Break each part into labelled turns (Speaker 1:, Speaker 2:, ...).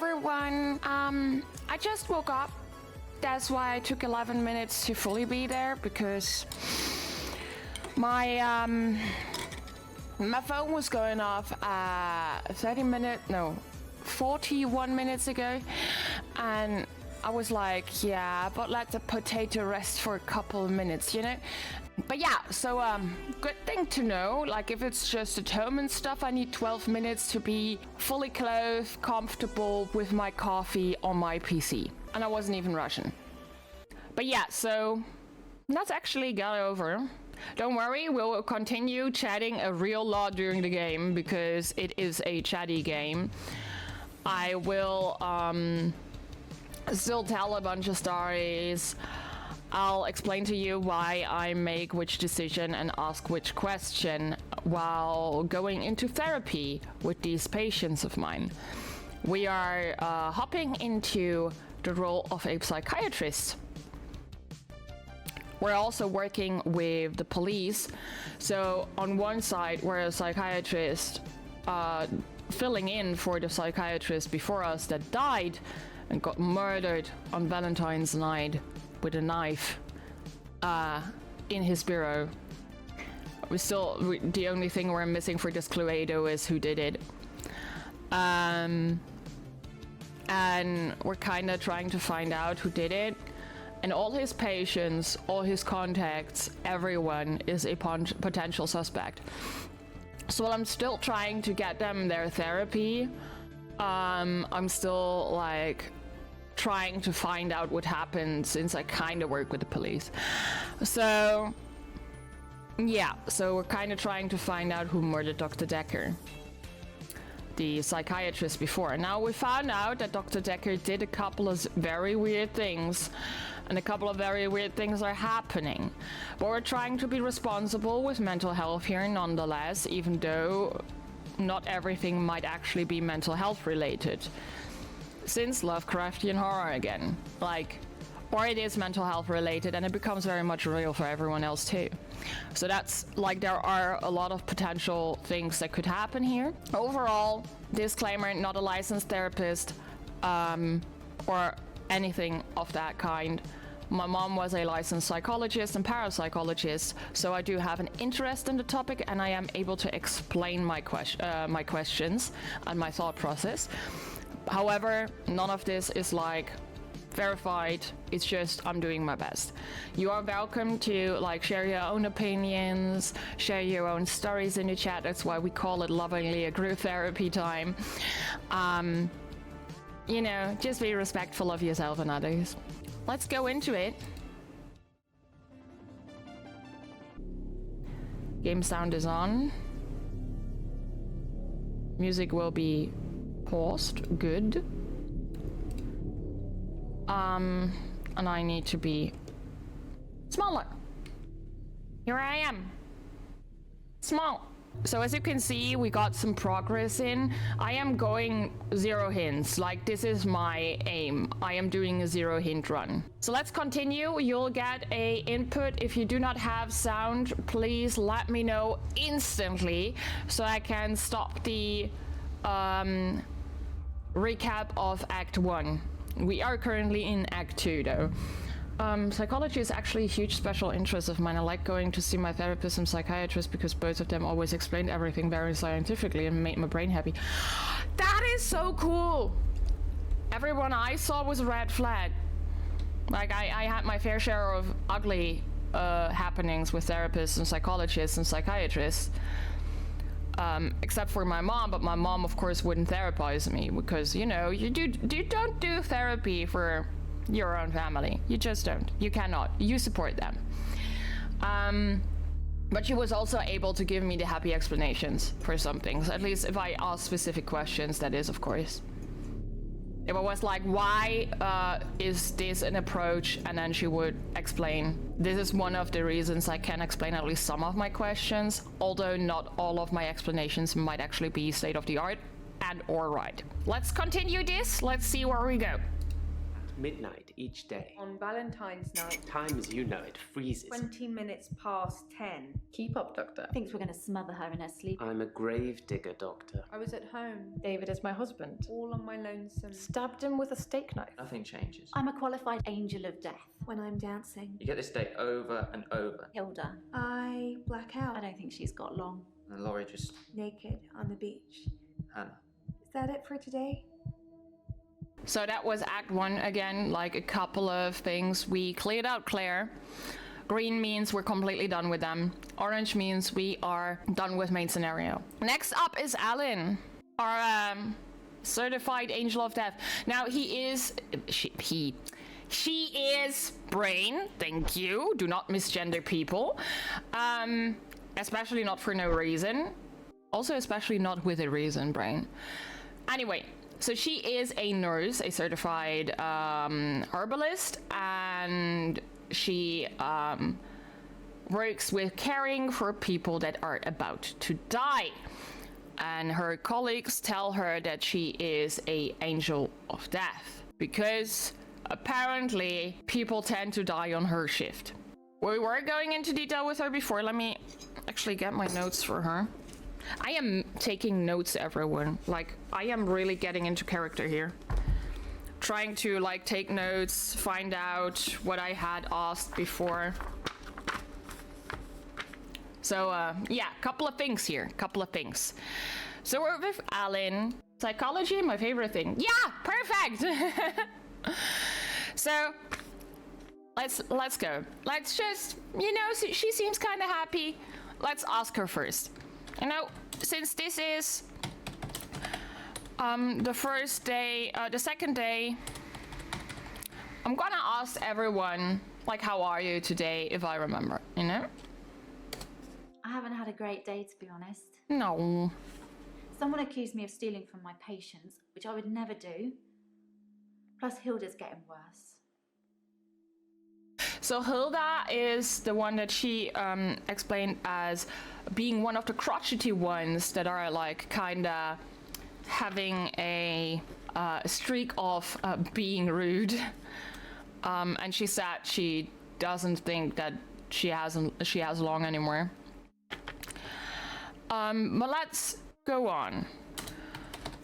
Speaker 1: everyone. I just woke up. That's why I took 11 minutes to fully be there, because my phone was going off 41 minutes ago, and I was like, yeah, but let the potato rest for a couple of minutes, you know? But yeah, so good thing to know. Like, if it's just at home and stuff, I need 12 minutes to be fully clothed, comfortable with my coffee on my PC. And I wasn't even rushing. But yeah, so that's actually got over. Don't worry, we'll continue chatting a real lot during the game, because it is a chatty game. I will still tell a bunch of stories. I'll explain to you why I make which decision and ask which question while going into therapy with these patients of mine. We are hopping into the role of a psychiatrist. We're also working with the police. So on one side, we're a psychiatrist filling in for the psychiatrist before us that died and got murdered on Valentine's night with a knife in his bureau. The only thing we're missing for this Cluedo is who did it. And we're kind of trying to find out who did it. And all his patients, all his contacts, everyone is a potential suspect. So while I'm still trying to get them their therapy, I'm still like trying to find out what happened, since I kind of work with the police. So yeah, so we're kind of trying to find out who murdered Dr. Dekker, the psychiatrist before. Now we found out that Dr. Dekker did a couple of very weird things, and a couple of very weird things are happening. But we're trying to be responsible with mental health here nonetheless, even though not everything might actually be mental health related. Since Lovecraftian horror again, or it is mental health related, and it becomes very much real for everyone else too. So that's like, there are a lot of potential things that could happen here. Overall, disclaimer, not a licensed therapist or anything of that kind. My mom was a licensed psychologist and parapsychologist, so I do have an interest in the topic, and I am able to explain my questions and my thought process. However, none of this is verified. It's just I'm doing my best. You are welcome to share your own opinions, share your own stories in the chat. That's why we call it lovingly a group therapy time. You know, just be respectful of yourself and others. Let's go into it. Game sound is on. Music will be paused. Good. And I need to be smaller. Here I am. Small. So as you can see, we got some progress in. I am going 0 hints. This is my aim. I am doing a 0 hint run. So let's continue. You'll get a input. If you do not have sound, please let me know instantly so I can stop the recap of Act 1. We are currently in Act 2 though. Psychology is actually a huge special interest of mine. I like going to see my therapist and psychiatrist because both of them always explained everything very scientifically and made my brain happy. That is so cool! Everyone I saw was a red flag. I had my fair share of ugly happenings with therapists and psychologists and psychiatrists. Except for my mom, but my mom of course wouldn't therapize me because, you know, you don't do therapy for your own family. You just don't. You cannot. You support them. But she was also able to give me the happy explanations for some things. At least if I ask specific questions, that is, of course. If I was like, why is this an approach? And then she would explain, this is one of the reasons I can explain at least some of my questions, although not all of my explanations might actually be state of the art and or right. Let's continue this. Let's see where we go.
Speaker 2: midnight each day.
Speaker 3: On Valentine's night,
Speaker 2: Time as you know it freezes.
Speaker 3: 20 minutes past 10.
Speaker 4: Keep up, Doctor.
Speaker 5: Thinks we're going to smother her in her sleep.
Speaker 2: I'm a grave digger, Doctor.
Speaker 3: I was at home,
Speaker 4: David is my husband.
Speaker 3: all on my lonesome.
Speaker 4: Stabbed him with a steak knife. Nothing changes.
Speaker 5: I'm a qualified angel of death.
Speaker 6: When I'm dancing,
Speaker 4: You get this day over and over.
Speaker 5: Hilda,
Speaker 6: I black out.
Speaker 5: I don't think she's got long.
Speaker 4: And Laurie just...
Speaker 6: Naked on the beach.
Speaker 4: Hannah.
Speaker 6: Is that it for today?
Speaker 1: So that was Act 1 again, like a couple of things. We cleared out Claire. Green means we're completely done with them. Orange means we are done with main scenario. Next up is Alan, our certified angel of death. Now he is... She is Brain, thank you. Do not misgender people. Especially not for no reason. Also, especially not with a reason, Brain. Anyway, so she is a nurse, a certified herbalist, and she works with caring for people that are about to die. And her colleagues tell her that she is an angel of death because apparently people tend to die on her shift. We were going into detail with her before. Let me actually get my notes for her. I am taking notes, everyone. Like, I am really getting into character here. Trying to, like, take notes, find out what I had asked before. So, yeah, couple of things here. Couple of things. So we're with Alan. Psychology, my favorite thing. Yeah, perfect! So, let's go. Let's just, you know, she seems kind of happy. Let's ask her first. You know, since this is the first day, the second day, I'm gonna ask everyone, like, how are you today, if I remember, you know?
Speaker 5: I haven't had a great day, to be honest.
Speaker 1: No.
Speaker 5: Someone accused me of stealing from my patients, which I would never do. Plus, Hilda's getting worse.
Speaker 1: So Hilda is the one that she explained as being one of the crotchety ones that are like kinda having a streak of being rude. And she said she doesn't think that she has long anymore. But let's go on.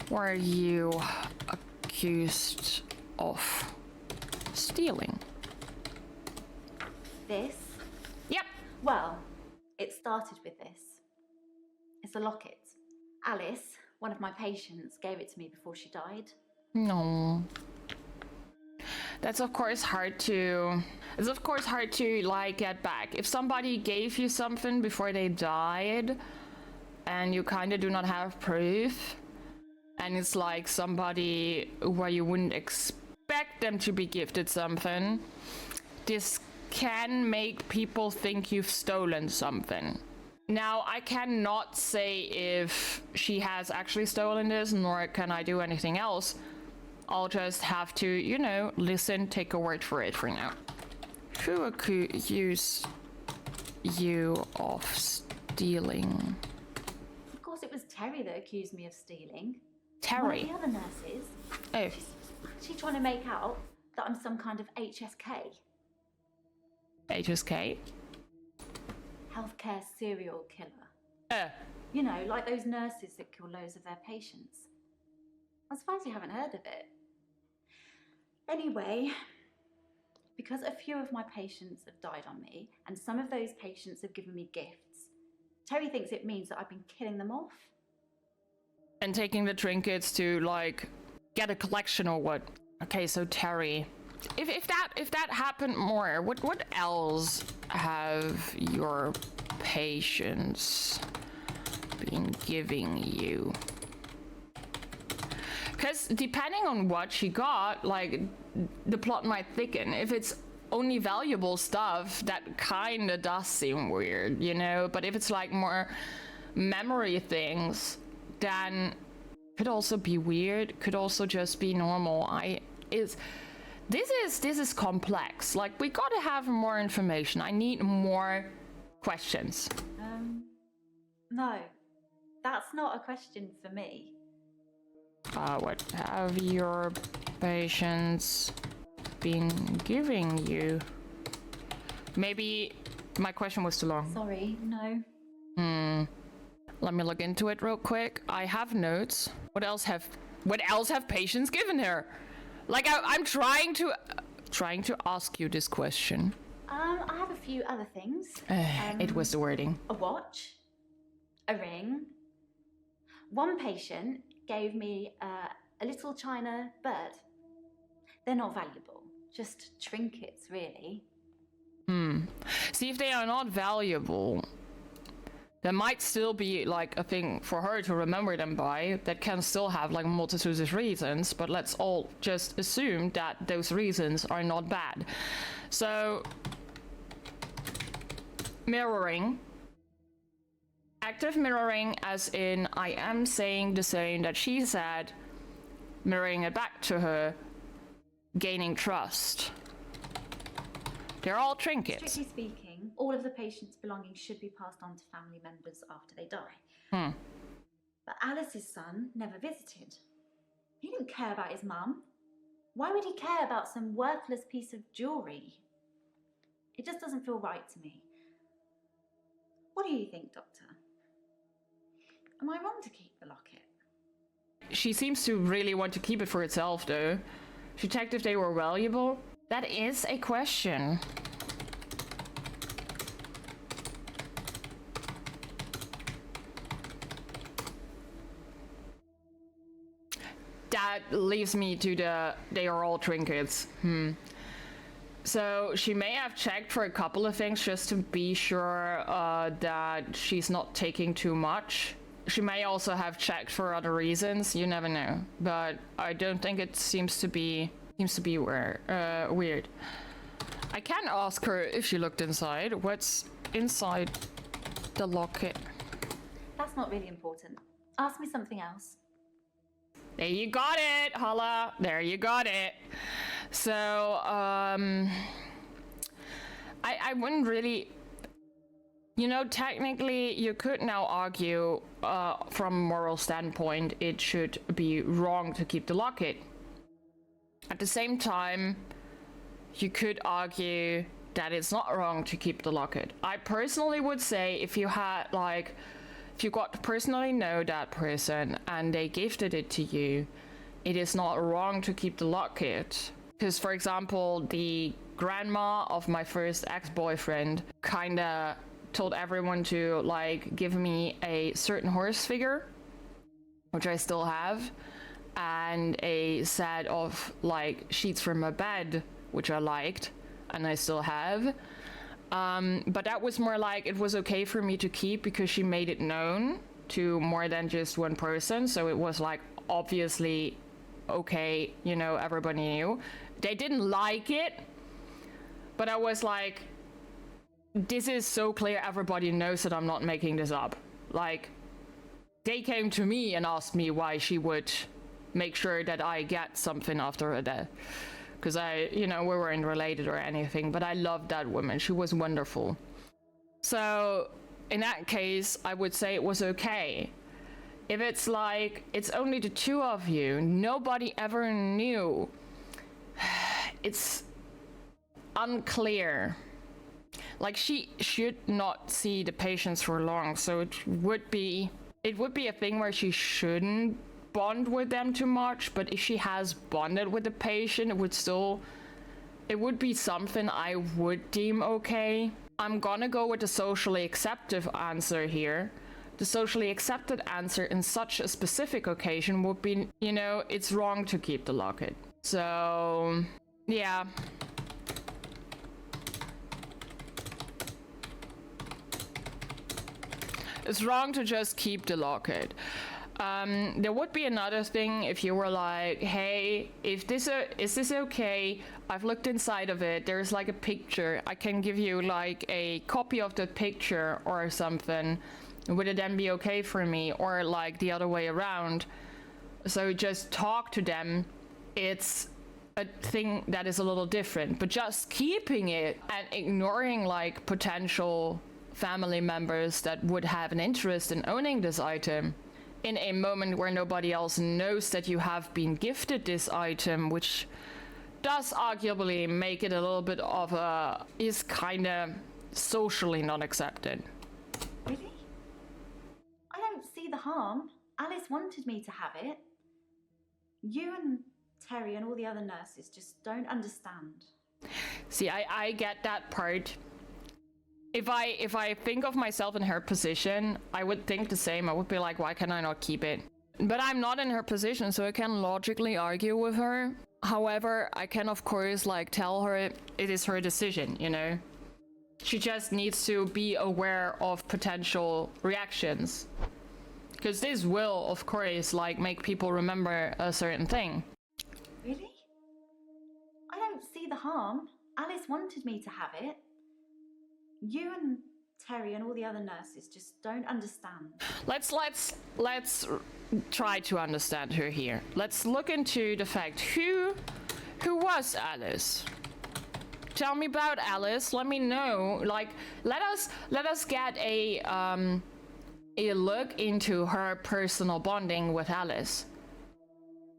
Speaker 1: Were you accused of stealing?
Speaker 5: This?
Speaker 1: Yep.
Speaker 5: Well, it started with this. It's a locket. Alice, one of my patients, gave it to me before she died.
Speaker 1: No. That's of course hard to... It's of course hard to, like, get back. If somebody gave you something before they died, and you kind of do not have proof, and it's like somebody where you wouldn't expect them to be gifted something, this can make people think you've stolen something. Now, I cannot say if she has actually stolen this, nor can I do anything else. I'll just have to, you know, listen, take a word for it for now. Who accused you of stealing?
Speaker 5: Of course, it was Terry that accused me of stealing.
Speaker 1: Terry?
Speaker 5: One of the other nurses.
Speaker 1: Oh.
Speaker 5: She's trying to make out that I'm some kind of HSK.
Speaker 1: HSK?
Speaker 5: Healthcare serial killer. You know, like those nurses that kill loads of their patients. I'm surprised you haven't heard of it. Anyway, because a few of my patients have died on me, and some of those patients have given me gifts, Terry thinks it means that I've been killing them off.
Speaker 1: And taking the trinkets to, like, get a collection or what? Okay, so Terry... If that happened more, what else have your patients been giving you? Because depending on what she got, like, the plot might thicken. If it's only valuable stuff, that kinda does seem weird, you know? But if it's like more memory things, then could also be weird, could also just be normal. This is complex. Like, we gotta have more information. I need more questions.
Speaker 5: No, that's not a question for me.
Speaker 1: What have your patients been giving you. Maybe my question was too long.
Speaker 5: Sorry, no.
Speaker 1: Let me look into it real quick. I have notes. What else have patients given her? Like I'm trying to ask you this question.
Speaker 5: I have a few other things.
Speaker 1: It was the wording.
Speaker 5: A watch, a ring. One patient gave me a little china bird. They're not valuable, just trinkets, really.
Speaker 1: See, if they are not valuable, there might still be like a thing for her to remember them by that can still have like a multitude of reasons, but let's all just assume that those reasons are not bad. So, mirroring. Active mirroring, as in I am saying the same that she said, mirroring it back to her, gaining trust. They're all trinkets.
Speaker 5: Strictly speaking, all of the patient's belongings should be passed on to family members after they die. But Alice's son never visited. He didn't care about his mum. Why would he care about some worthless piece of jewellery? It just doesn't feel right to me. What do you think, Doctor? Am I wrong to keep the locket?
Speaker 1: She seems to really want to keep it for itself, though. She checked if they were valuable. That is a question. That leaves me to they are all trinkets. So she may have checked for a couple of things just to be sure that she's not taking too much. She may also have checked for other reasons. You never know. But I don't think it seems to be weird. I can ask her if she looked inside. What's inside the locket?
Speaker 5: That's not really important. Ask me something else.
Speaker 1: There you got it, Hala. There you got it. So, I wouldn't really... You know, technically, you could now argue, from a moral standpoint, it should be wrong to keep the locket. At the same time, you could argue that it's not wrong to keep the locket. I personally would say if you had, like... If you got to personally know that person and they gifted it to you, it is not wrong to keep the locket. Because, for example, the grandma of my first ex-boyfriend kinda told everyone to, like, give me a certain horse figure, which I still have, and a set of, like, sheets from my bed, which I liked, and I still have. But that was more like it was okay for me to keep because she made it known to more than just one person. So it was like obviously okay, you know, everybody knew. They didn't like it, but I was like, this is so clear, everybody knows that I'm not making this up. Like, they came to me and asked me why she would make sure that I get something after her death. Because we weren't related or anything, but I loved that woman. She was wonderful. So, in that case, I would say it was okay. If it's like, it's only the two of you, nobody ever knew, it's unclear. Like, she should not see the patients for long, so it would be a thing where she shouldn't bond with them too much, but if she has bonded with the patient, it would be something I would deem okay. I'm gonna go with the socially accepted answer here. The socially accepted answer in such a specific occasion would be, it's wrong to keep the locket. So, yeah. It's wrong to just keep the locket. There would be another thing if you were like, hey, is this okay? I've looked inside of it. There's like a picture. I can give you like a copy of the picture or something. Would it then be okay for me? Or like the other way around. So just talk to them. It's a thing that is a little different. But just keeping it and ignoring like potential family members that would have an interest in owning this item in a moment where nobody else knows that you have been gifted this item, which does arguably make it a little bit of a, is kind of socially not accepted.
Speaker 5: Really? I don't see the harm. Alice wanted me to have it. You and Terry and all the other nurses just don't understand.
Speaker 1: See, I get that part. If I think of myself in her position, I would think the same. I would be like, why can I not keep it? But I'm not in her position, so I can logically argue with her. However, I can of course like tell her it is her decision, you know? She just needs to be aware of potential reactions. Because this will, of course, like make people remember a certain thing.
Speaker 5: Really? I don't see the harm. Alice wanted me to have it. You and Terry and all the other nurses just don't understand.
Speaker 1: Let's try to understand her here. Let's look into the fact who was Alice? Tell me about Alice. Let me know. Like, let us get a look into her personal bonding with Alice.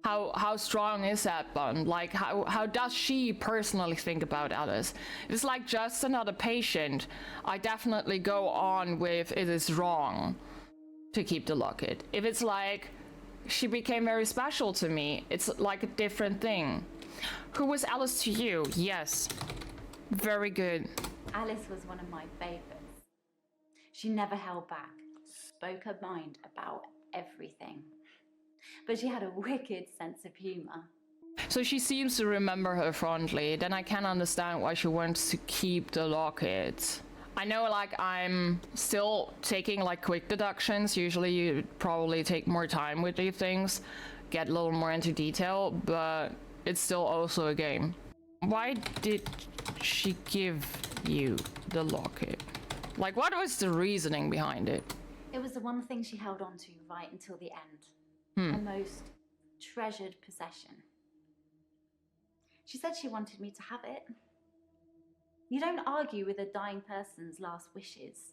Speaker 1: How strong is that bond? Like, how does she personally think about Alice? If it's like just another patient, I definitely go on with it is wrong to keep the locket. If it's like she became very special to me, it's like a different thing. Who was Alice to you? Yes. Very good.
Speaker 5: Alice was one of my favourites. She never held back, spoke her mind about everything. But she had a wicked sense of humour.
Speaker 1: So she seems to remember her fondly. Then I can understand why she wants to keep the locket. I know, like, I'm still taking like quick deductions. Usually you probably take more time with these things, get a little more into detail, but it's still also a game. Why did she give you the locket? Like, what was the reasoning behind it?
Speaker 5: It was the one thing she held on to right until the end. Her most treasured possession. She said she wanted me to have it. You don't argue with a dying person's last wishes.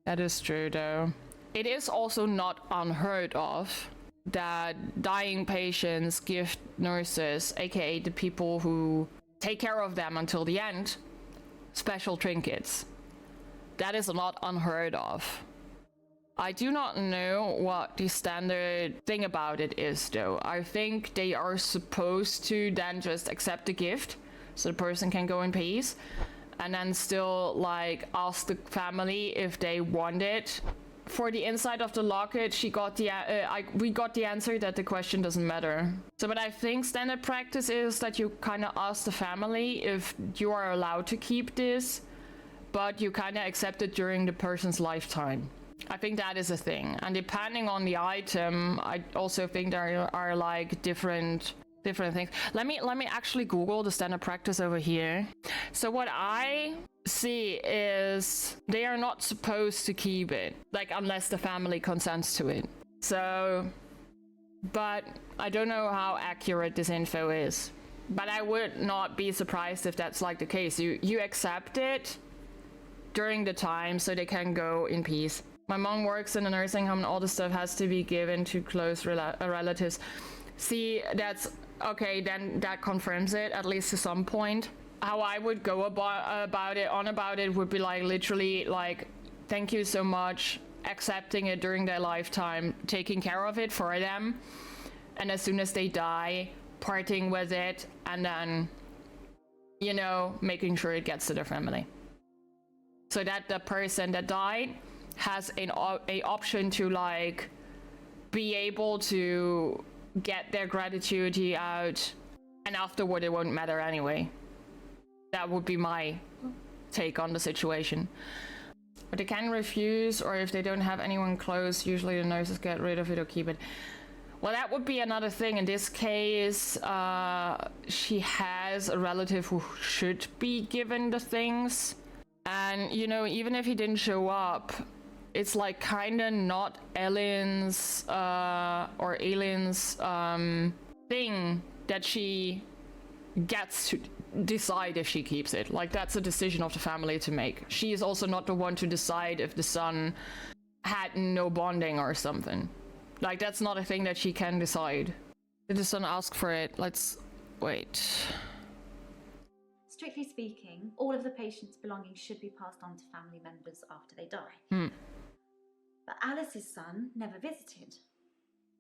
Speaker 1: That is true, though. It is also not unheard of that dying patients give nurses, aka the people who take care of them until the end, special trinkets. That is not unheard of. I do not know what the standard thing about it is, though. I think they are supposed to then just accept the gift so the person can go in peace, and then still like ask the family if they want it. For the inside of the locket, we got the answer that the question doesn't matter. So what I think standard practice is that you kind of ask the family if you are allowed to keep this, but you kind of accept it during the person's lifetime. I think that is a thing. And depending on the item, I also think there are like different things. Let me actually Google the standard practice over here. So what I see is they are not supposed to keep it, like unless the family consents to it. So, but I don't know how accurate this info is. But I would not be surprised if that's like the case. You accept it during the time so they can go in peace. My mom works in a nursing home and all the stuff has to be given to close relatives. See, that's okay, then that confirms it, at least to some point. How I would go about it would be like literally like, thank you so much, accepting it during their lifetime, taking care of it for them, and as soon as they die, parting with it, and then, you know, making sure it gets to their family. So that the person that died has a option to like be able to get their gratitude out, and afterward it won't matter anyway. That would be my take on the situation. But they can refuse, or if they don't have anyone close, usually the nurses get rid of it or keep it. Well, that would be another thing. In this case, she has a relative who should be given the things. And, you know, even if he didn't show up, it's like kind of not Ellen's or Aileen's thing that she gets to decide if she keeps it. Like, that's a decision of the family to make. She is also not the one to decide if the son had no bonding or something. Like, that's not a thing that she can decide. Did the son ask for it? Let's wait.
Speaker 5: Strictly speaking, all of the patient's belongings should be passed on to family members after they die. But Alice's son never visited.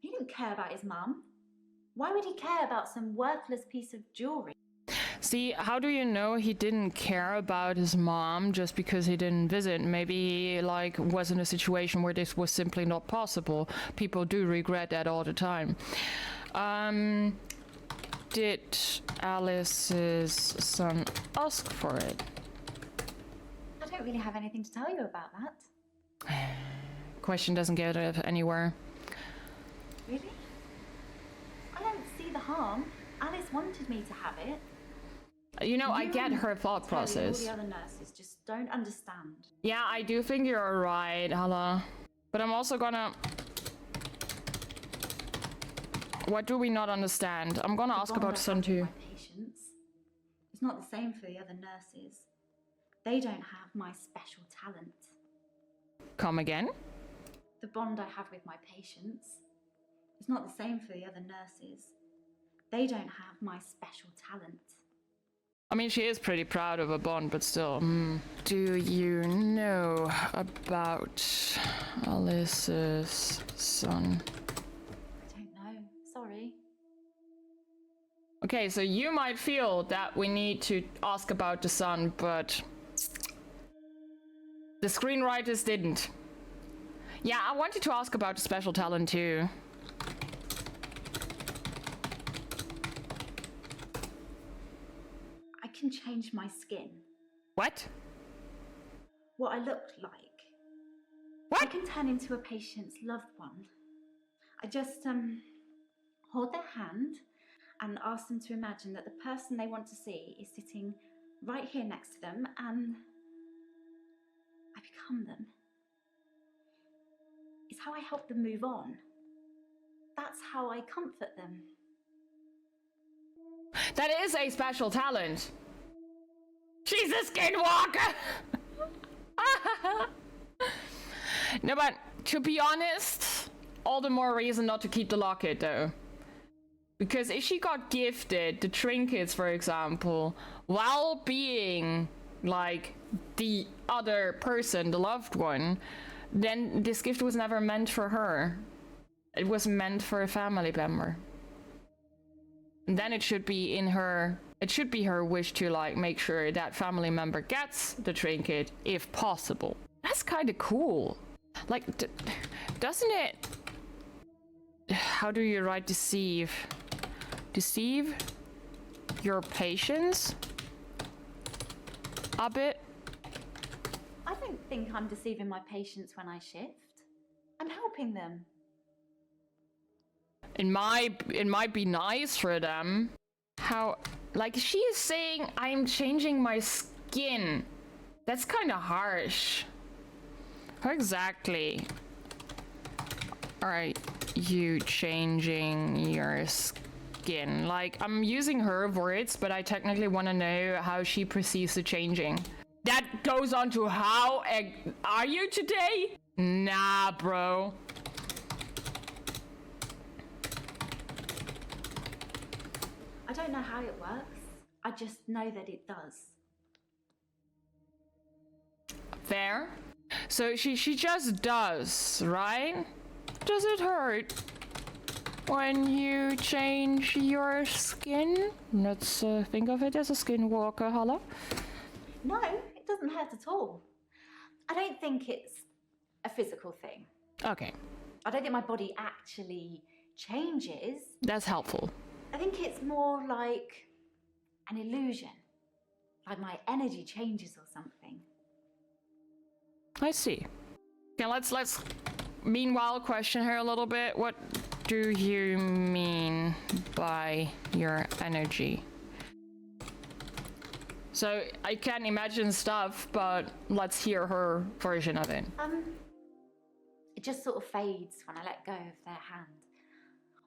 Speaker 5: He didn't care about his mum. Why would he care about some worthless piece of jewelry?
Speaker 1: See, how do you know he didn't care about his mom just because he didn't visit? Maybe he, like, was in a situation where this was simply not possible. People do regret that all the time. Did Alice's son ask for it?
Speaker 5: I don't really have anything to tell you about that.
Speaker 1: Question doesn't get anywhere.
Speaker 5: Really? I don't see the harm. Alice wanted me to have it.
Speaker 1: You know, I
Speaker 5: You
Speaker 1: get
Speaker 5: and
Speaker 1: her thought
Speaker 5: Terry and
Speaker 1: process.
Speaker 5: all the other nurses just don't understand.
Speaker 1: Yeah, I do think you're right, Hala. But I'm also gonna... What do we not understand? I'm gonna ask about son too.
Speaker 5: My patients. It's not the same for the other nurses. They don't have my special talent.
Speaker 1: Come again?
Speaker 5: The bond I have with my patients. It's not the same for the other nurses. They don't have my special talent.
Speaker 1: I mean, she is pretty proud of a bond, but still. Do you know about Alice's son?
Speaker 5: I don't know. Sorry.
Speaker 1: Okay, so you might feel that we need to ask about the son, but the screenwriters didn't. Yeah, I wanted to ask about the special talent too.
Speaker 5: I can change my skin.
Speaker 1: What?
Speaker 5: What I look like. I
Speaker 1: What?
Speaker 5: can turn into a patient's loved one. I just hold their hand and ask them to imagine that the person they want to see is sitting right here next to them, and I become them. It's how I help them move on. That's how I comfort them.
Speaker 1: That is a special talent. She's a skinwalker! No, but to be honest, all the more reason not to keep the locket though. Because if she got gifted the trinkets, for example, while being like the other person, the loved one, then this gift was never meant for her. It was meant for a family member. And then it should be in her, it should be her wish to like make sure that family member gets the trinket if possible. That's kind of cool. Like, doesn't it? How do you write deceive? Deceive your patients a bit?
Speaker 5: I don't think I'm deceiving my patients when I shift. I'm helping them.
Speaker 1: It might be nice for them. How, like, she is saying I'm changing my skin. That's kind of harsh. How exactly are you changing your skin? Like, I'm using her words, but I technically want to know how she perceives the changing. That goes on to how are you today? Nah, bro.
Speaker 5: I don't know how it works. I just know that it does.
Speaker 1: Fair. So she just does, right? Does it hurt when you change your skin? Let's think of it as a skinwalker, Hala.
Speaker 5: No, it doesn't hurt at all. I don't think it's a physical thing.
Speaker 1: Okay,
Speaker 5: I don't think my body actually changes.
Speaker 1: that's helpful.
Speaker 5: I think it's more like an illusion. Like my energy changes or something.
Speaker 1: I see. Okay, let's meanwhile question her a little bit. What do you mean by your energy? So I can imagine stuff, but let's hear her version of it.
Speaker 5: It just sort of fades when I let go of their hand.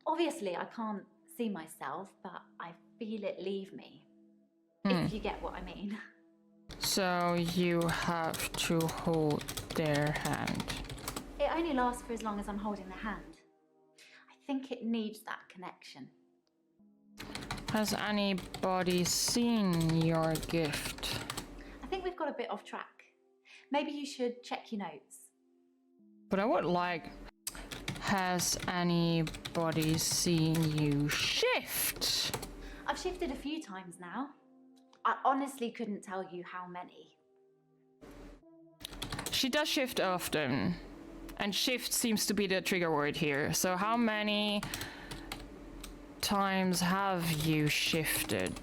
Speaker 5: Obviously, I can't see myself, but I feel it leave me. If you get what I mean.
Speaker 1: So you have to hold their hand.
Speaker 5: It only lasts for as long as I'm holding their hand. I think it needs that connection.
Speaker 1: Has anybody seen your gift?
Speaker 5: I think we've got a bit off track. Maybe you should check your notes.
Speaker 1: But I would like... Has anybody seen you shift?
Speaker 5: I've shifted a few times now. I honestly couldn't tell you how many.
Speaker 1: She does shift often. And shift seems to be the trigger word here. So how many times have you shifted?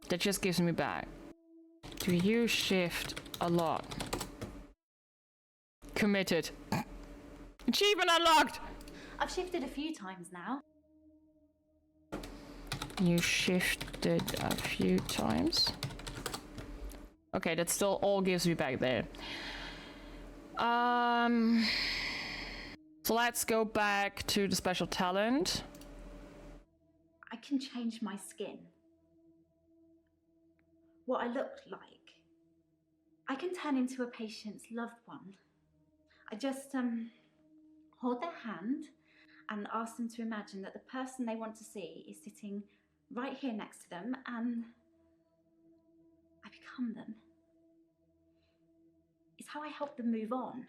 Speaker 1: That just gives me back. Do you shift a lot? Committed. Achievement unlocked!
Speaker 5: I've shifted a few times now.
Speaker 1: You shifted a few times. Okay, that still all gives me back there. So let's go back to the special talent.
Speaker 5: I can change my skin. What I look like. I can turn into a patient's loved one. I just hold their hand and ask them to imagine that the person they want to see is sitting right here next to them, and I become them. It's how I help them move on.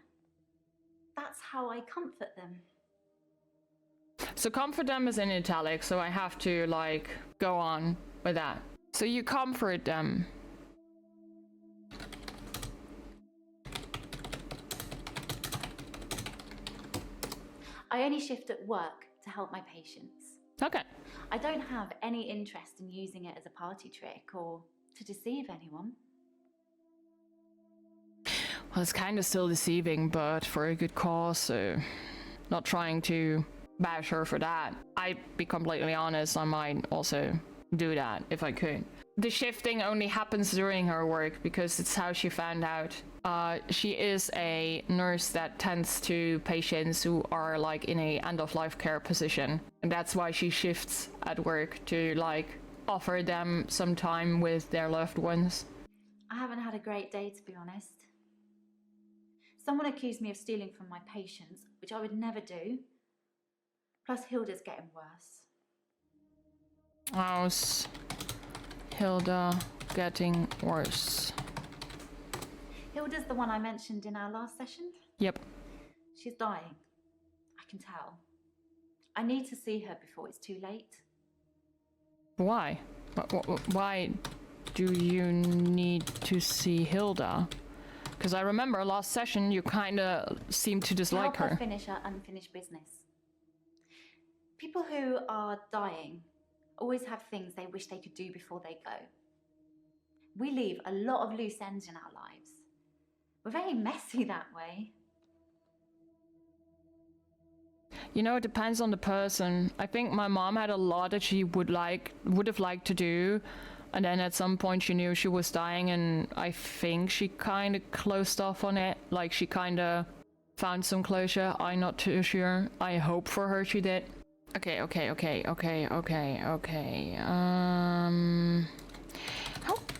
Speaker 5: That's how I comfort them.
Speaker 1: So comfort them is in italic, so I have to like go on with that. So you comfort them.
Speaker 5: I only shift at work to help my patients.
Speaker 1: Okay.
Speaker 5: I don't have any interest in using it as a party trick or to deceive anyone.
Speaker 1: Well, it's kind of still deceiving, but for a good cause, so not trying to bash her for that. I'd be completely honest, I might also do that if I could. The shifting only happens during her work because it's how she found out. She is a nurse that tends to patients who are like in a end-of-life care position. And that's why she shifts at work to like offer them some time with their loved ones.
Speaker 5: I haven't had a great day, to be honest. Someone accused me of stealing from my patients, which I would never do. Plus, Hilda's getting worse.
Speaker 1: How's Hilda getting worse?
Speaker 5: Hilda's the one I mentioned in our last session.
Speaker 1: Yep.
Speaker 5: She's dying. I can tell. I need to see her before it's too late.
Speaker 1: Why? Why do you need to see Hilda? Because I remember last session you kind of seemed to dislike
Speaker 5: Help her
Speaker 1: her.
Speaker 5: finish her unfinished business. People who are dying always have things they wish they could do before they go. We leave a lot of loose ends in our lives. We're very messy that way.
Speaker 1: You know, it depends on the person. I think my mom had a lot that she would have liked to do, and then at some point she knew she was dying, and I think she kind of closed off on it. Like she kind of found some closure. I'm not too sure. I hope for her she did. Okay. How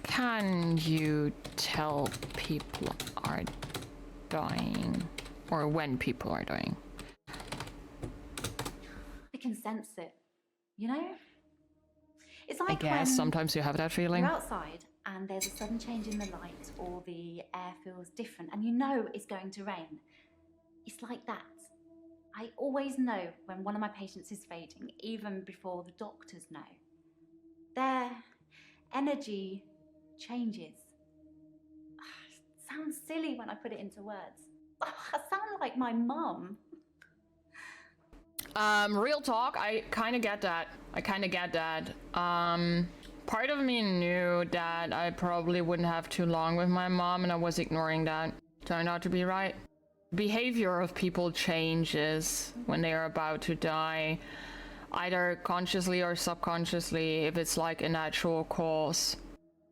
Speaker 1: can you tell people are dying, or when people are dying?
Speaker 5: I can sense it, you know? It's
Speaker 1: I
Speaker 5: like
Speaker 1: guess
Speaker 5: when
Speaker 1: sometimes you have that feeling.
Speaker 5: you're outside and there's a sudden change in the light or the air feels different and you know it's going to rain. It's like that. I always know when one of my patients is fading, even before the doctors know. Their energy changes. It sounds silly when I put it into words. I sound like my mum.
Speaker 1: Real talk, I kind of get that. Part of me knew that I probably wouldn't have too long with my mom, and I was ignoring that. Turned out to be right. Behavior of people changes when they are about to die, either consciously or subconsciously, if it's like a natural cause.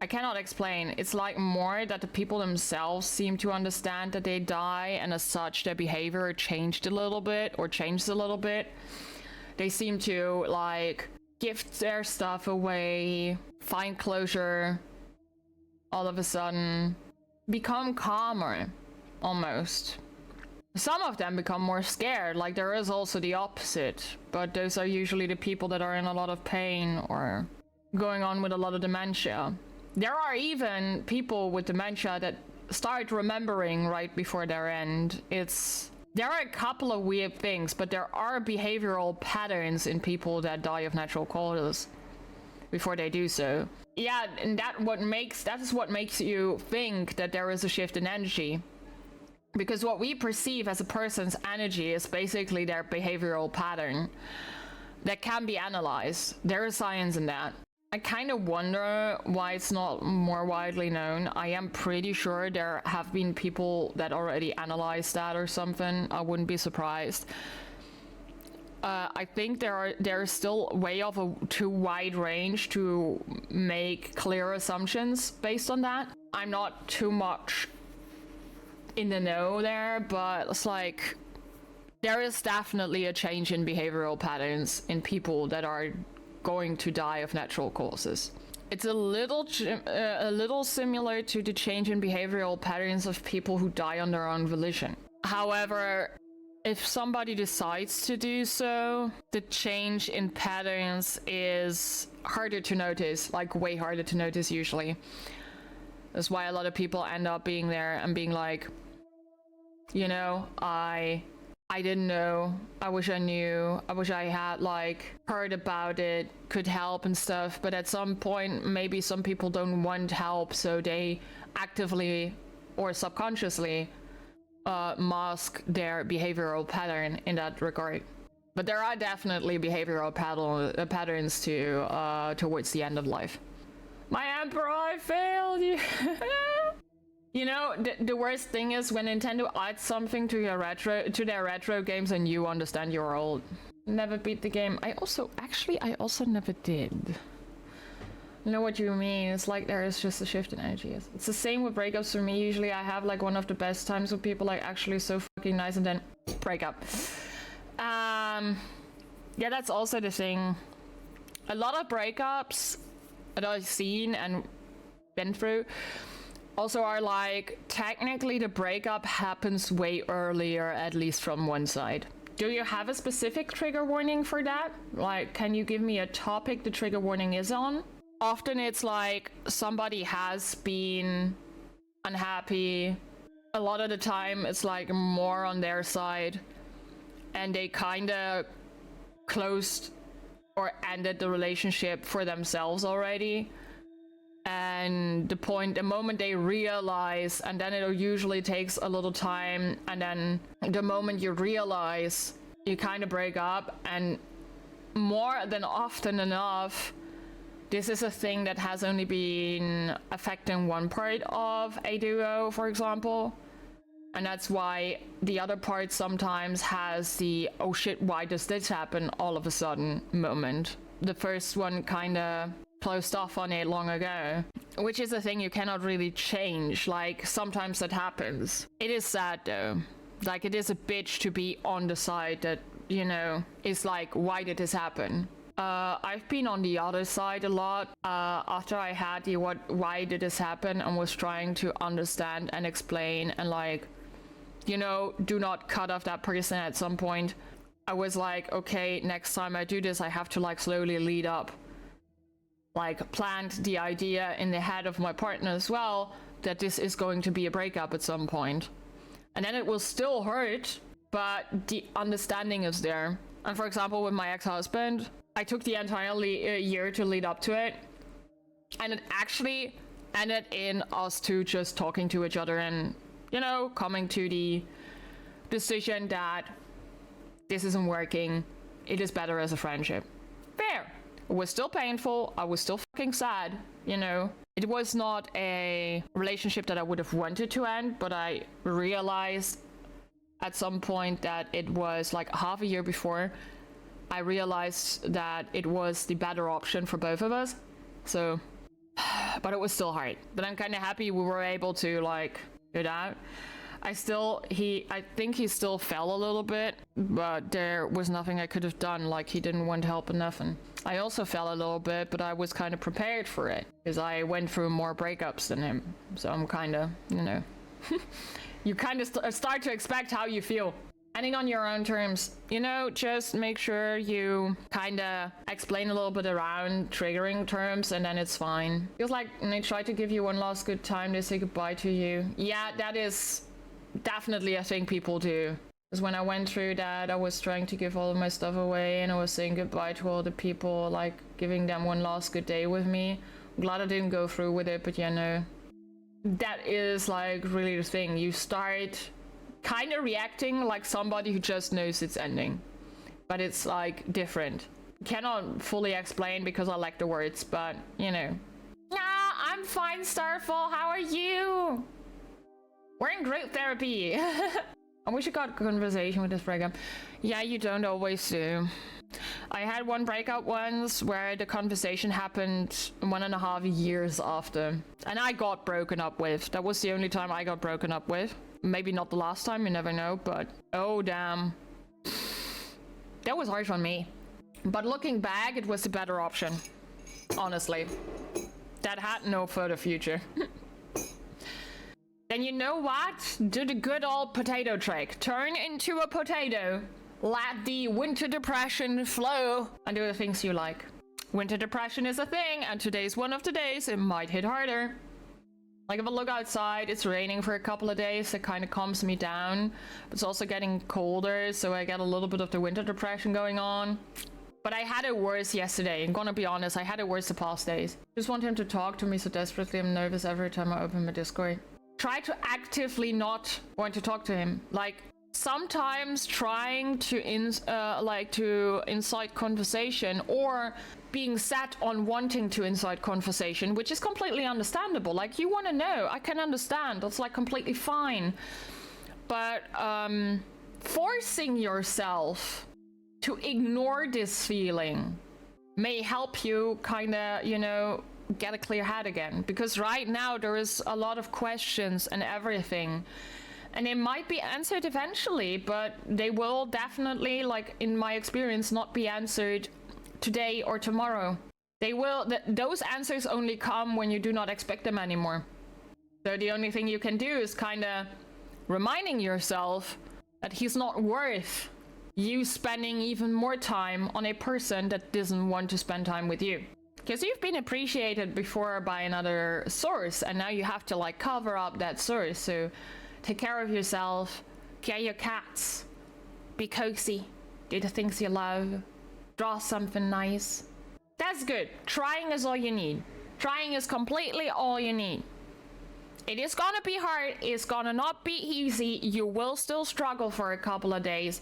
Speaker 1: I cannot explain. It's like more that the people themselves seem to understand that they die, and as such their behavior changed a little bit. They seem to like gift their stuff away, find closure, all of a sudden become calmer almost. Some of them become more scared, like there is also the opposite, but those are usually the people that are in a lot of pain or going on with a lot of dementia. There are even people with dementia that start remembering right before their end. There are a couple of weird things, but there are behavioral patterns in people that die of natural causes before they do so. Yeah, and that is what makes you think that there is a shift in energy. Because what we perceive as a person's energy is basically their behavioral pattern that can be analyzed. There is science in that. I kind of wonder why it's not more widely known. I am pretty sure there have been people that already analyzed that or something. I wouldn't be surprised. I think there is still way of a too wide range to make clear assumptions based on that. I'm not too much in the know there, but it's like there is definitely a change in behavioral patterns in people that are going to die of natural causes. It's a little similar to the change in behavioral patterns of people who die on their own volition. However, if somebody decides to do so, the change in patterns is harder to notice, like way harder to notice usually. That's why a lot of people end up being there and being like, you know, I didn't know, I wish I knew, I wish I had like heard about it, could help and stuff, but at some point maybe some people don't want help, so they actively or subconsciously mask their behavioral pattern in that regard. But there are definitely behavioral patterns towards the end of life. My emperor, I failed you. You know, the worst thing is when Nintendo adds something to their retro games and you understand you're old. Never beat the game. I also never did. You know what you mean? It's like there is just a shift in energy. It's the same with breakups for me. Usually I have like one of the best times with people, like actually so fucking nice, and then break up. Yeah, that's also the thing. A lot of breakups that I've seen and been through also are like, technically the breakup happens way earlier, at least from one side. Do you have a specific trigger warning for that? Like, can you give me a topic the trigger warning is on? Often it's like somebody has been unhappy. A lot of the time it's like more on their side, and they kind of closed or ended the relationship for themselves already. And the moment they realize, and then it usually takes a little time, and then the moment you realize, you kind of break up. And more than often enough, this is a thing that has only been affecting one part of a duo, for example. And that's why the other part sometimes has the, oh shit, why does this happen all of a sudden moment. The first one kind of closed off on it long ago, which is a thing you cannot really change. Like, sometimes that happens. It is sad though. Like, it is a bitch to be on the side that, you know, is like, why did this happen? I've been on the other side a lot after I had the why did this happen, and was trying to understand and explain and like, you know, do not cut off that person at some point. I was like, okay, next time I do this, I have to like slowly lead up, like plant the idea in the head of my partner as well, that this is going to be a breakup at some point. And then it will still hurt, but the understanding is there. And for example, with my ex-husband, I took the entire year to lead up to it. And it actually ended in us two just talking to each other and, you know, coming to the decision that this isn't working. It is better as a friendship. Fair. It was still painful. I was still fucking sad, you know. It was not a relationship that I would have wanted to end, but I realized at some point that it was like half a year before I realized that it was the better option for both of us. So, but it was still hard. But I'm kind of happy we were able to like get out. I think he still fell a little bit, but there was nothing I could have done. Like, he didn't want help and nothing. I also fell a little bit, but I was kind of prepared for it because I went through more breakups than him. So I'm kind of, you know, you kind of start to expect how you feel. Ending on your own terms, you know, just make sure you kind of explain a little bit around triggering terms, and then it's fine. Feels like they try to give you one last good time, they say goodbye to you. Yeah, that is definitely a thing people do. Because when I went through that, I was trying to give all of my stuff away, and I was saying goodbye to all the people, like giving them one last good day with me. I'm glad I didn't go through with it, but yeah, no. That is like really the thing. You start kind of reacting like somebody who just knows it's ending, but it's like different. Cannot fully explain because I lack the words, but you know. Nah, I'm fine, Starfall. How are you? We're in group therapy. I wish I got a conversation with this breakup. Yeah, you don't always do. I had one breakup once where the conversation happened 1.5 years after, and I got broken up with. That was the only time I got broken up with. Maybe not the last time, you never know, but oh damn. That was harsh on me. But looking back, it was the better option. Honestly. That had no further future. Then you know what? Do the good old potato trick. Turn into a potato. Let the winter depression flow. And do the things you like. Winter depression is a thing, and today's one of the days it might hit harder. Like if I look outside, it's raining for a couple of days, it kind of calms me down. It's also getting colder, so I get a little bit of the winter depression going on. But I had it worse yesterday. I'm gonna be honest, I had it worse the past days. Just want him to talk to me so desperately. I'm nervous every time I open my Discord. Try to actively not want to talk to him. Like sometimes trying to incite conversation, or being set on wanting to incite conversation, which is completely understandable. Like you want to know, I can understand, that's like completely fine. But forcing yourself to ignore this feeling may help you kind of, you know, get a clear head again. Because right now there is a lot of questions and everything, and they might be answered eventually, but they will definitely, like in my experience, not be answered today or tomorrow. They will, those answers only come when you do not expect them anymore. So the only thing you can do is kind of reminding yourself that he's not worth you spending even more time on a person that doesn't want to spend time with you. Because you've been appreciated before by another source, and now you have to like cover up that source. So take care of yourself, get your cats, be cozy, do the things you love, draw something nice. That's good. Trying is all you need. Trying is completely all you need. It is gonna be hard, it's gonna not be easy, you will still struggle for a couple of days.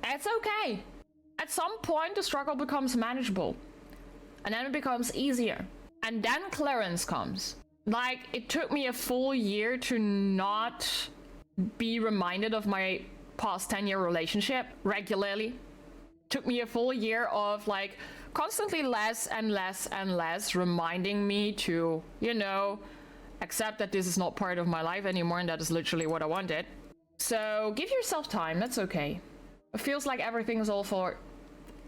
Speaker 1: It's okay. At some point the struggle becomes manageable. And then it becomes easier. And then clearance comes. Like, it took me a full year to not be reminded of my past 10-year relationship regularly. Took me a full year of like constantly less and less and less reminding me to, you know, accept that this is not part of my life anymore, and that is literally what I wanted. So give yourself time, that's okay. It feels like everything is all for...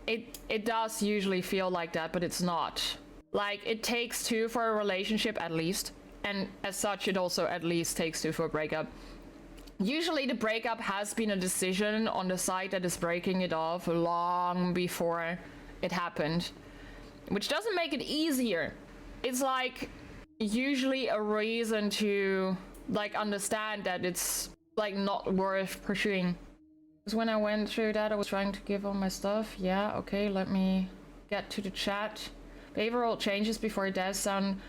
Speaker 1: It does usually feel like that, but it's not. Like, it takes two for a relationship at least, and as such it also at least takes two for a breakup. Usually the breakup has been a decision on the side that is breaking it off long before it happened, which doesn't make it easier. It's like usually a reason to like understand that it's like not worth pursuing. Because when I went through that, I was trying to give all my stuff. Yeah, okay, let me get to the chat. Behavioral changes before death sound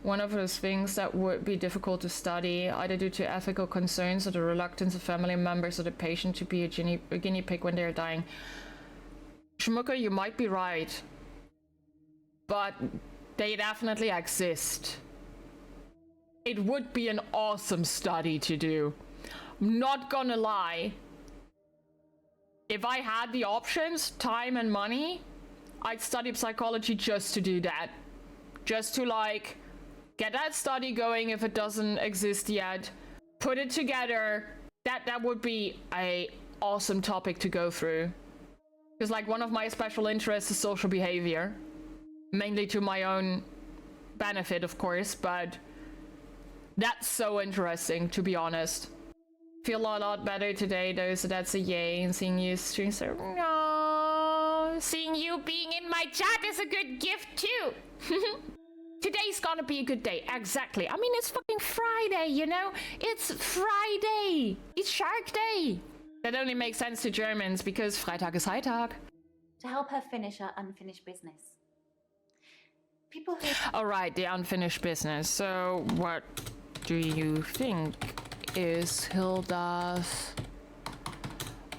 Speaker 1: one of those things that would be difficult to study, either due to ethical concerns or the reluctance of family members or the patient to be a guinea pig when they're dying. Shmuka, you might be right, but they definitely exist. It would be an awesome study to do. I'm not gonna lie. If I had the options, time and money, I'd study psychology just to do that. Just to like get that study going if it doesn't exist yet. Put it together. That would be a awesome topic to go through. Because like one of my special interests is social behavior. Mainly to my own benefit, of course, but that's so interesting, to be honest. Feel a lot better today though, so that's a yay. And seeing you stream, so no, seeing you being in my chat is a good gift too. Today's gonna be a good day. Exactly. I mean, it's fucking Friday, you know? It's Friday. It's Shark Day. That only makes sense to Germans because Freitag is Freitag.
Speaker 5: To help her finish her unfinished business. People who...
Speaker 1: All right, the unfinished business. So what do you think is Hilda's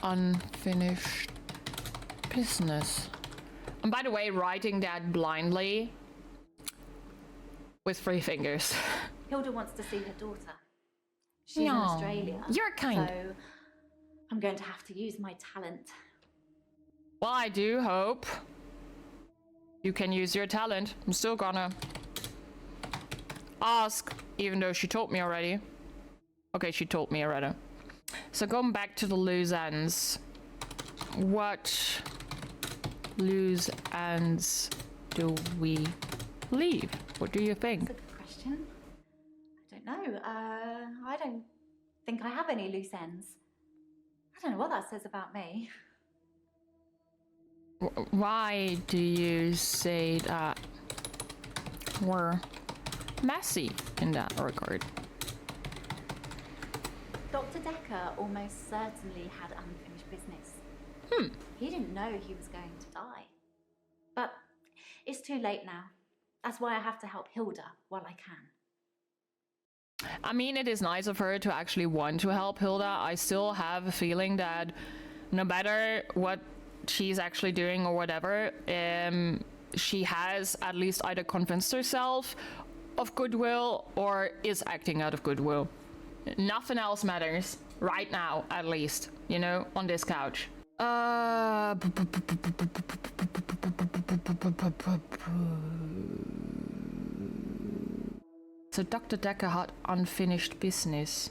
Speaker 1: unfinished business? And by the way, writing that blindly with 3 fingers.
Speaker 5: Hilda wants to see her daughter. She's in
Speaker 1: No,
Speaker 5: Australia.
Speaker 1: you're kind.
Speaker 5: So I'm going to have to use my talent.
Speaker 1: Well, I do hope you can use your talent. I'm still gonna ask, even though she told me already. Okay, she told me already. So going back to the loose ends. What loose ends do we leave? What do you think?
Speaker 5: That's a good question. I don't know. I don't think I have any loose ends. I don't know what that says about me.
Speaker 1: Why do you say that we're messy in that regard?
Speaker 5: Dr. Dekker almost certainly had unfinished business. He didn't know he was going to die. But it's too late now. That's why I have to help Hilda while I can.
Speaker 1: I mean, it is nice of her to actually want to help Hilda. I still have a feeling that no matter what she's actually doing or whatever, she has at least either convinced herself of goodwill or is acting out of goodwill. Nothing else matters right now, at least, you know, on this couch. So Dr. Dekker had unfinished business.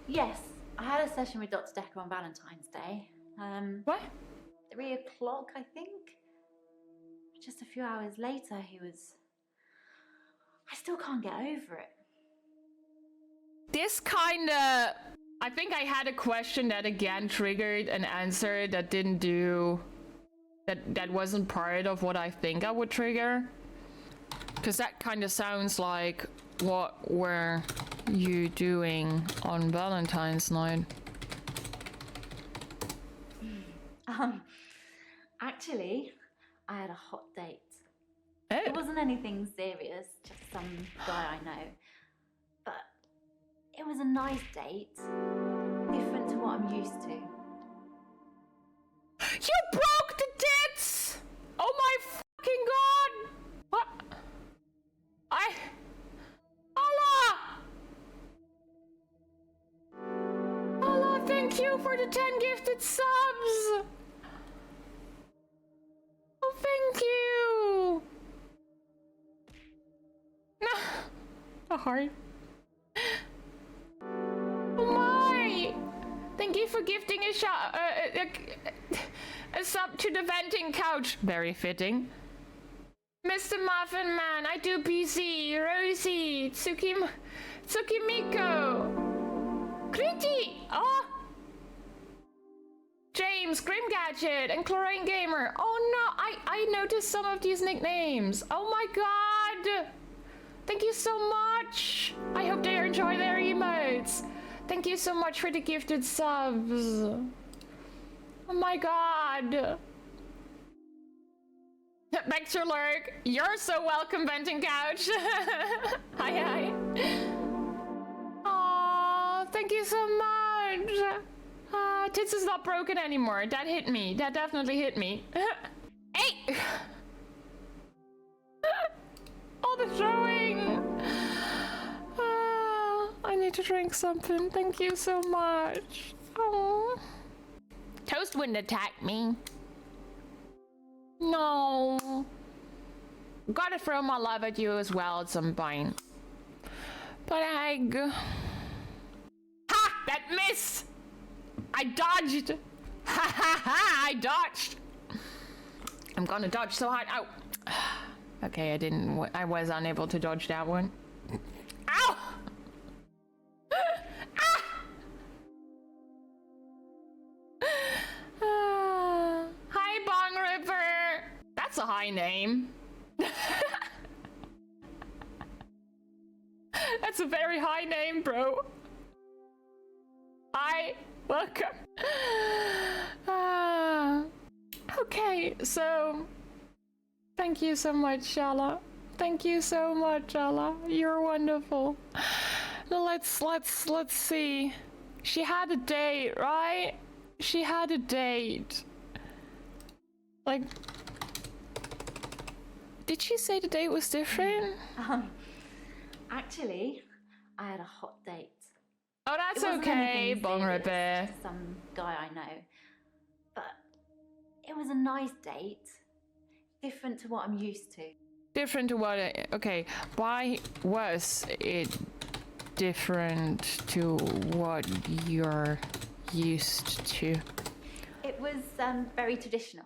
Speaker 5: Yes, I had a session with Dr. Dekker on Valentine's Day.
Speaker 1: What?
Speaker 5: 3 o'clock, I think. Just a few hours later, he was... I still can't get over it.
Speaker 1: This kinda... I think I had a question that again triggered an answer that didn't do... That wasn't part of what I think I would trigger. Because that kind of sounds like, what were you doing on Valentine's night?
Speaker 5: Actually, I had a hot date.
Speaker 1: Oh.
Speaker 5: It wasn't anything serious, just some guy I know. But it was a nice date. Different to what I'm used to.
Speaker 1: You broke the tits! Oh my fucking god! What? Allah, thank you for the 10 gifted subs! Oh, thank you! No. A heart. Oh my! Thank you for gifting a sub to the venting couch. Very fitting. Mr. Muffin Man, I do PC, Rosie, Tsukimiko, Kriti, oh! James, Grim Gadget, and Chlorine Gamer. Oh no, I noticed some of these nicknames. Oh my god! Thank you so much! I hope they enjoy their emotes. Thank you so much for the gifted subs. Oh my god. Back to lurk. You're so welcome, Venting Couch. Hi. Aww, thank you so much. Tits is not broken anymore. That hit me. That definitely hit me. Hey! All the throwing. I need to drink something. Thank you so much. Oh. Toast wouldn't attack me. No. Gotta throw my love at you as well at some point. But ha! That miss! I dodged! Ha ha ha! I dodged! I'm gonna dodge so hard. Ow! Okay, I was unable to dodge that one. Ow! Hi, Bong Ripper! That's a high name. That's a very high name, bro. Hi, welcome. Okay, so thank you so much, Shala. Thank you so much, Shala. You're wonderful. Now let's see. She had a date, right? She had a date. Like, did she say the date was different?
Speaker 5: Actually, I had a hot date.
Speaker 1: Oh, that's
Speaker 5: It wasn't
Speaker 1: okay,
Speaker 5: anything
Speaker 1: Bong
Speaker 5: serious,
Speaker 1: Ripper.
Speaker 5: just some guy I know. But it was a nice date. Different to what I'm used to.
Speaker 1: Different to what? Okay, why was it different to what you're used to?
Speaker 5: It was very traditional,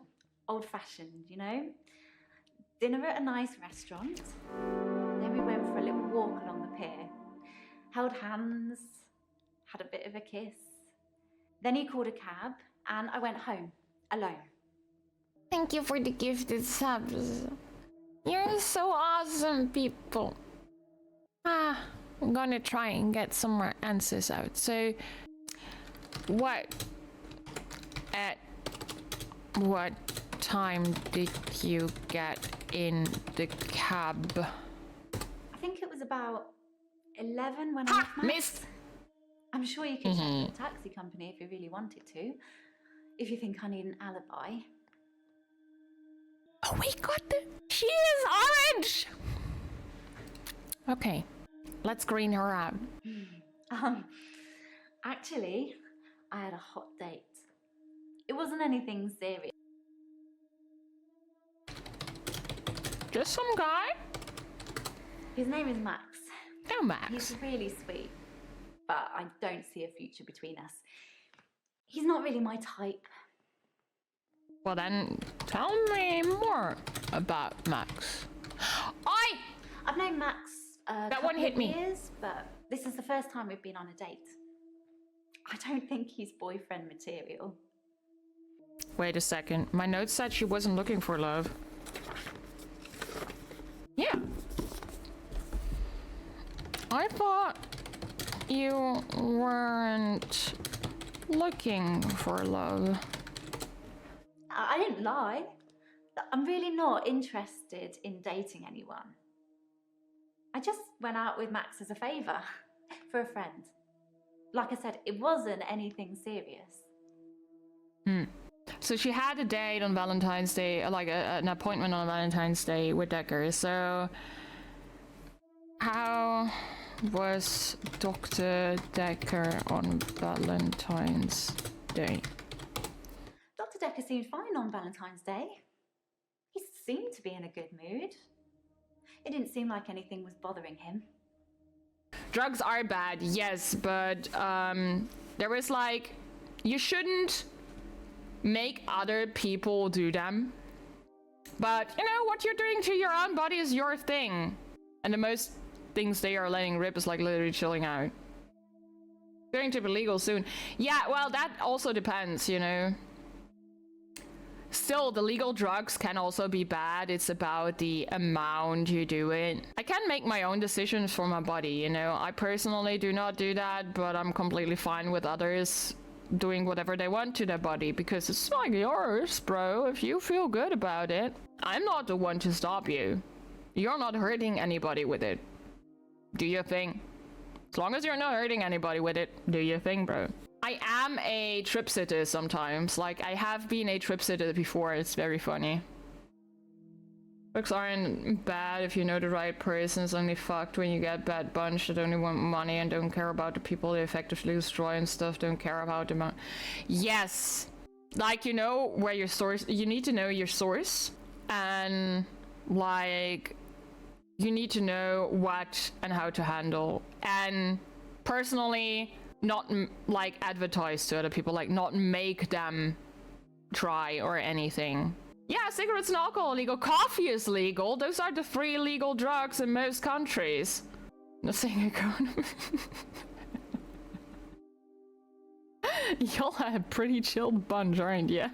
Speaker 5: old-fashioned, you know? Dinner at a nice restaurant. Then we went for a little walk along the pier. Held hands, had a bit of a kiss. Then he called a cab, and I went home, alone.
Speaker 1: Thank you for the gifted subs. You're so awesome, people. I'm gonna try and get some more answers out. So, at what time did you get in the cab?
Speaker 5: I think it was about 11 when I
Speaker 1: Ha!
Speaker 5: left Max.
Speaker 1: Missed!
Speaker 5: I'm sure you could check the taxi company if you really wanted to. If you think I need an alibi.
Speaker 1: Oh, we got the... She is orange! Okay, let's green her out.
Speaker 5: Actually, I had a hot date. It wasn't anything serious.
Speaker 1: Just some guy?
Speaker 5: His name is Max.
Speaker 1: Oh, Max.
Speaker 5: He's really sweet, but I don't see a future between us. He's not really my type.
Speaker 1: Well then, tell me more about Max.
Speaker 5: I've known Max
Speaker 1: That one hit me.
Speaker 5: years, but this is the first time we've been on a date. I don't think he's boyfriend material.
Speaker 1: Wait a second. My notes said she wasn't looking for love. Yeah. I thought you weren't looking for love.
Speaker 5: I didn't lie. I'm really not interested in dating anyone. I just went out with Max as a favour, for a friend. Like I said, it wasn't anything serious.
Speaker 1: So she had a date on Valentine's Day, like an appointment on Valentine's Day with Dekker. So how was Dr. Dekker on Valentine's Day?
Speaker 5: Dr. Dekker seemed fine on Valentine's Day. He seemed to be in a good mood. It didn't seem like anything was bothering him.
Speaker 1: Drugs are bad, yes, but there was like, you shouldn't make other people do them. But you know, what you're doing to your own body is your thing. And the most things they are letting rip is like literally chilling out. Going to be legal soon. Yeah, well, that also depends, you know. Still, the legal drugs can also be bad. It's about the amount you do it. I can make my own decisions for my body, you know. I personally do not do that, but I'm completely fine with others doing whatever they want to their body because it's like yours, bro. If you feel good about it, I'm not the one to stop you. You're not hurting anybody with it. Do your thing. As long as you're not hurting anybody with it, do your thing, bro. I am a trip sitter sometimes. Like, I have been a trip sitter before. It's very funny. Drugs aren't bad if you know the right person. It's only fucked when you get bad bunch that only want money and don't care about the people they effectively destroy and stuff. Don't care about them. Yes! Like, you know where your source... You need to know your source. And, like... You need to know what and how to handle. And, personally... not like advertise to other people, like not make them try or anything. Yeah, cigarettes and alcohol are legal. Coffee is legal. Those are the 3 legal drugs in most countries. Nothing economy. Y'all are a pretty chilled bunch, aren't you?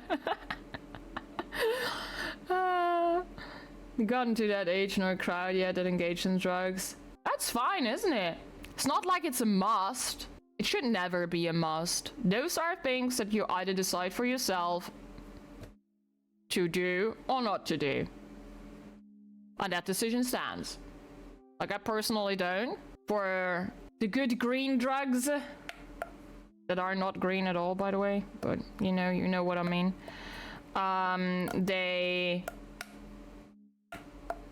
Speaker 1: Gotten to that age, no crowd yet that engaged in drugs. That's fine, isn't it? It's not like it's a must. It should never be a must. Those are things that you either decide for yourself to do or not to do. And that decision stands. Like, I personally don't. For the good green drugs that are not green at all, by the way, but you know what I mean. They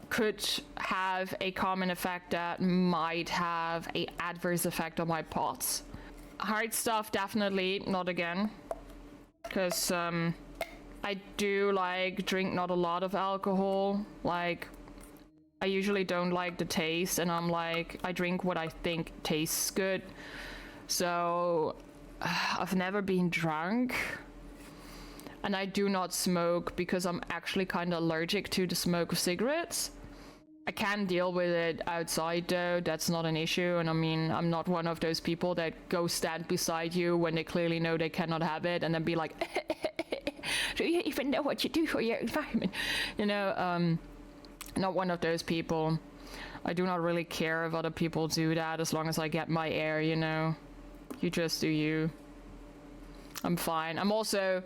Speaker 1: could have a common effect that might have a adverse effect on my pots. Hard stuff, definitely not again, because I do like drink not a lot of alcohol. Like, I usually don't like the taste, and I drink what I think tastes good. So I've never been drunk. And I do not smoke because I'm actually kind of allergic to the smoke of cigarettes. I can deal with it outside though, that's not an issue. And I mean, I'm not one of those people that go stand beside you when they clearly know they cannot have it and then be like, do you even know what you do for your environment? You know, not one of those people. I do not really care if other people do that as long as I get my air, you know. You just do you. I'm fine. I'm also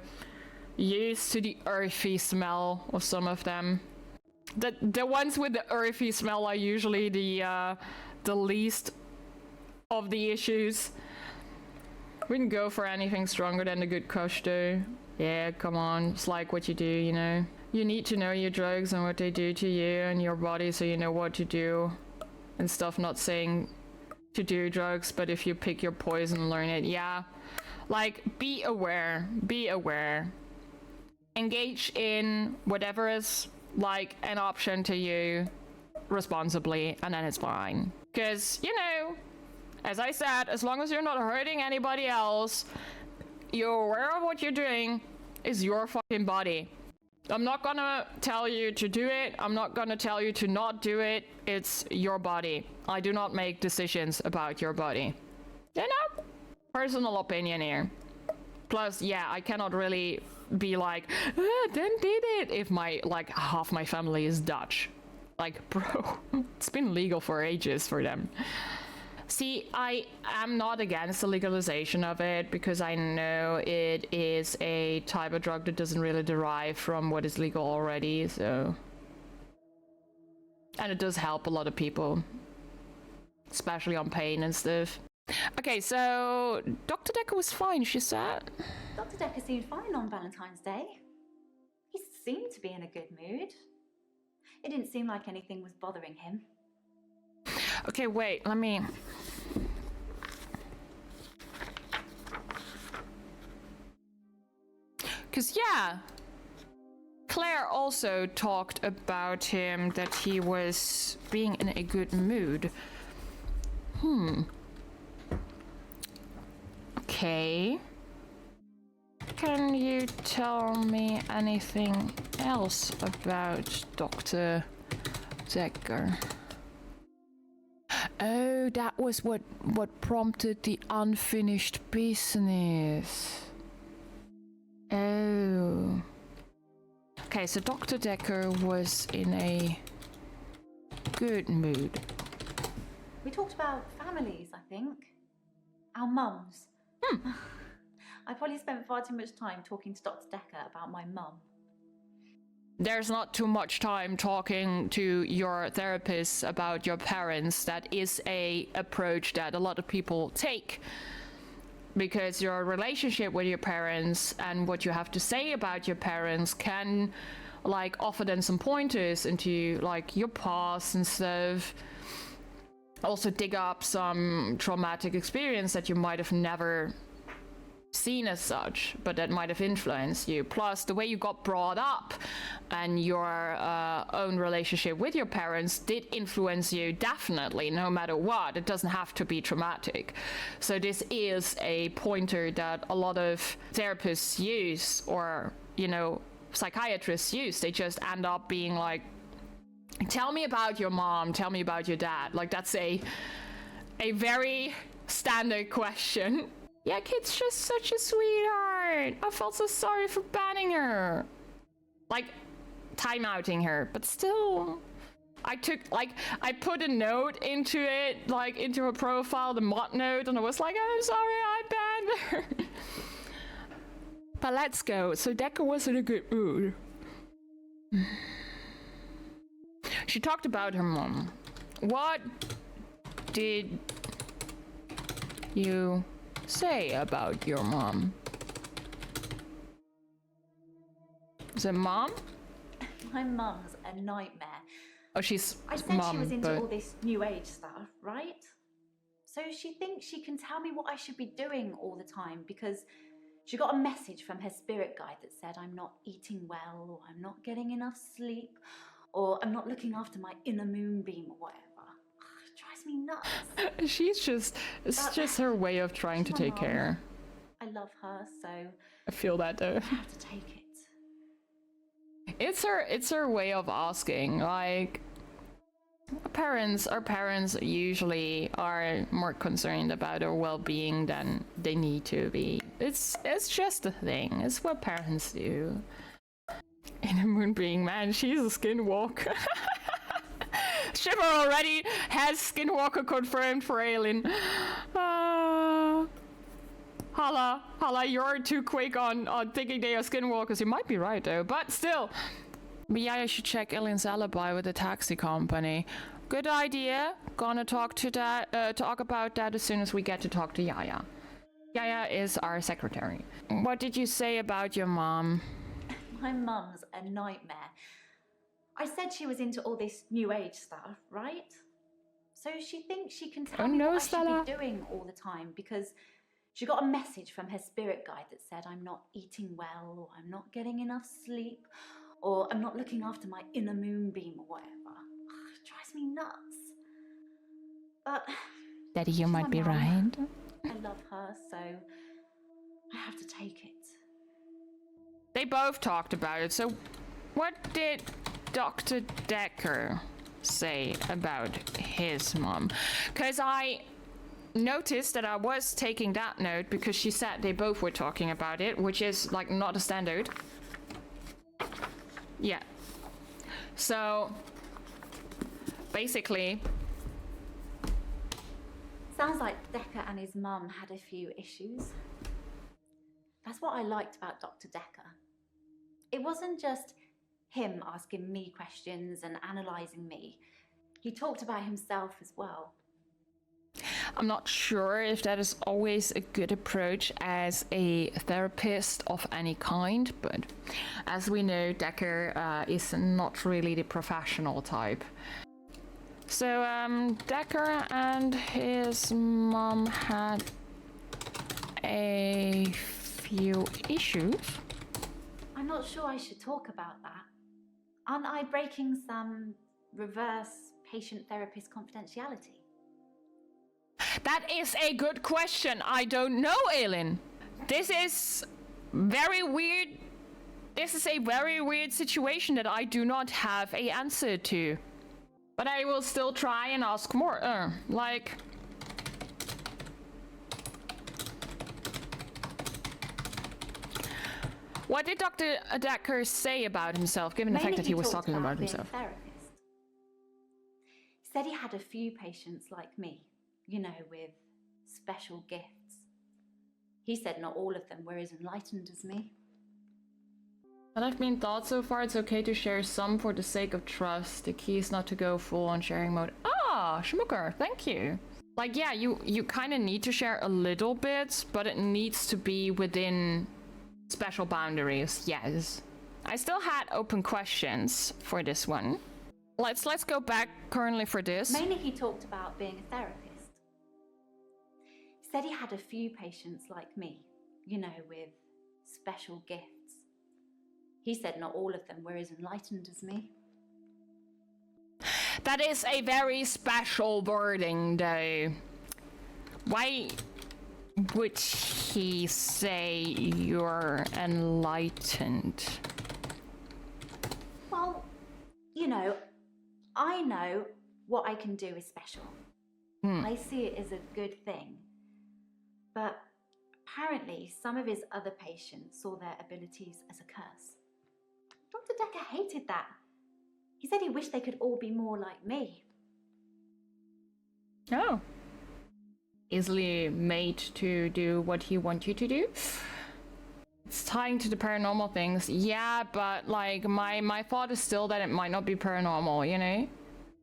Speaker 1: used to the earthy smell of some of them. The ones with the earthy smell are usually the least of the issues. Wouldn't go for anything stronger than the good kush though. Yeah, come on, it's like what you do, you know. You need to know your drugs and what they do to you and your body so you know what to do and stuff. Not saying to do drugs, but if you pick your poison, learn it. Yeah, like, be aware. Engage in whatever is like an option to you responsibly, and then it's fine. Because, you know, as I said, as long as you're not hurting anybody else, you're aware of what you're doing, is your fucking body. I'm not gonna tell you to do it. I'm not gonna tell you to not do it. It's your body. I do not make decisions about your body. You know? Personal opinion here. Plus, yeah, I cannot really be like, then did it, if half my family is Dutch. Like, bro, it's been legal for ages for them. See, I am not against the legalization of it because I know it is a type of drug that doesn't really derive from what is legal already, so. And it does help a lot of people, especially on pain and stuff. Okay, so Dr. Dekker was fine, she said.
Speaker 5: Dr. Dekker seemed fine on Valentine's Day. He seemed to be in a good mood. It didn't seem like anything was bothering him.
Speaker 1: Okay, wait, let me... Because, yeah, Claire also talked about him, that he was being in a good mood. Okay. Can you tell me anything else about Dr. Dekker? Oh, that was what prompted the unfinished business. Oh. Okay, so Dr. Dekker was in a good mood.
Speaker 5: We talked about families, I think. Our mums. I probably spent far too much time talking to Dr. Dekker about my mum.
Speaker 1: There's not too much time talking to your therapist about your parents. That is a approach that a lot of people take, because your relationship with your parents and what you have to say about your parents can like offer them some pointers into like your past and stuff. Also dig up some traumatic experience that you might have never seen as such, but that might have influenced you. Plus the way you got brought up and your own relationship with your parents did influence you, definitely, no matter what. It doesn't have to be traumatic. So this is a pointer that a lot of therapists use, or, you know, psychiatrists use. They just end up being like, tell me about your mom, tell me about your dad. Like, that's a A very standard question. Yeah, kid's just such a sweetheart. I felt so sorry for banning her. Like, timeouting her, but still. I put a note into it, like, into her profile, the mod note, and I was like, I'm sorry, I banned her. But let's go. So Dekker was in a good mood. She talked about her mom. What did you say about your mom? Is it mom?
Speaker 5: My mum's a nightmare.
Speaker 1: Oh, she's
Speaker 5: I said
Speaker 1: mom,
Speaker 5: she was into
Speaker 1: but
Speaker 5: all this new age stuff, right? So she thinks she can tell me what I should be doing all the time because she got a message from her spirit guide that said I'm not eating well, or I'm not getting enough sleep, or I'm not looking after my inner moonbeam or whatever. It drives me nuts.
Speaker 1: she's just, it's just her way of trying to
Speaker 5: she's my
Speaker 1: take
Speaker 5: mom.
Speaker 1: care.
Speaker 5: I love her, so
Speaker 1: I feel that though.
Speaker 5: I have to take it.
Speaker 1: It's her way of asking, like, our parents usually are more concerned about our well-being than they need to be. It's just a thing. It's what parents do. In a moonbeing, man, she's a skinwalker. Shiver already has skinwalker confirmed for Aelin. Hala, you're too quick on thinking they are skinwalkers. You might be right though, but still. But yeah, I should check Aelin's alibi with the taxi company. Good idea. Gonna talk about that as soon as we get to talk to Yaya. Yaya is our secretary. What did you say about your mom?
Speaker 5: My mum's a nightmare. I said she was into all this new age stuff, right? So she thinks she can tell me what
Speaker 1: Stella.
Speaker 5: I should be doing all the time because she got a message from her spirit guide that said I'm not eating well, or I'm not getting enough sleep, or I'm not looking after my inner moonbeam or whatever. It drives me nuts. But
Speaker 1: Daddy, you
Speaker 5: she's
Speaker 1: might
Speaker 5: my
Speaker 1: be
Speaker 5: mum.
Speaker 1: right.
Speaker 5: I love her, so I have to take it.
Speaker 1: They both talked about it. So what did Dr. Dekker say about his mom? Because I noticed that I was taking that note because she said they both were talking about it, which is like not a standard. Yeah. So basically,
Speaker 5: Sounds like Dekker and his mum had a few issues. That's what I liked about Dr. Dekker. It wasn't just him asking me questions and analysing me. He talked about himself as well.
Speaker 1: I'm not sure if that is always a good approach as a therapist of any kind, but as we know, Dekker is not really the professional type. So, Dekker and his mom had a few issues.
Speaker 5: I'm not sure I should talk about that. Aren't I breaking some reverse patient-therapist confidentiality?
Speaker 1: That is a good question. I don't know, Aelin. This is very weird. This is a very weird situation that I do not have an answer to. But I will still try and ask more. What did Dr. Dekker say about himself, given the fact that he was talking about himself?
Speaker 5: Being a therapist. He said he had a few patients like me, you know, with special gifts. He said not all of them were as enlightened as me.
Speaker 1: But I've been taught so far it's okay to share some for the sake of trust. The key is not to go full on sharing mode. Ah, Schmucker, thank you. Like, yeah, you kind of need to share a little bit, but it needs to be within special boundaries, yes. I still had open questions for this one. Let's go back currently for this.
Speaker 5: Mainly he talked about being a therapist. He said he had a few patients like me, you know, with special gifts. He said not all of them were as enlightened as me.
Speaker 1: That is a very special wording, though. Why would he say you're enlightened?
Speaker 5: Well, you know, I know what I can do is special. I see it as a good thing. But apparently, some of his other patients saw their abilities as a curse. Dr. Dekker hated that. He said he wished they could all be more like me.
Speaker 1: Oh. Easily made to do what he wants you to do. It's tying to the paranormal things. Yeah, but like my thought is still that it might not be paranormal, you know?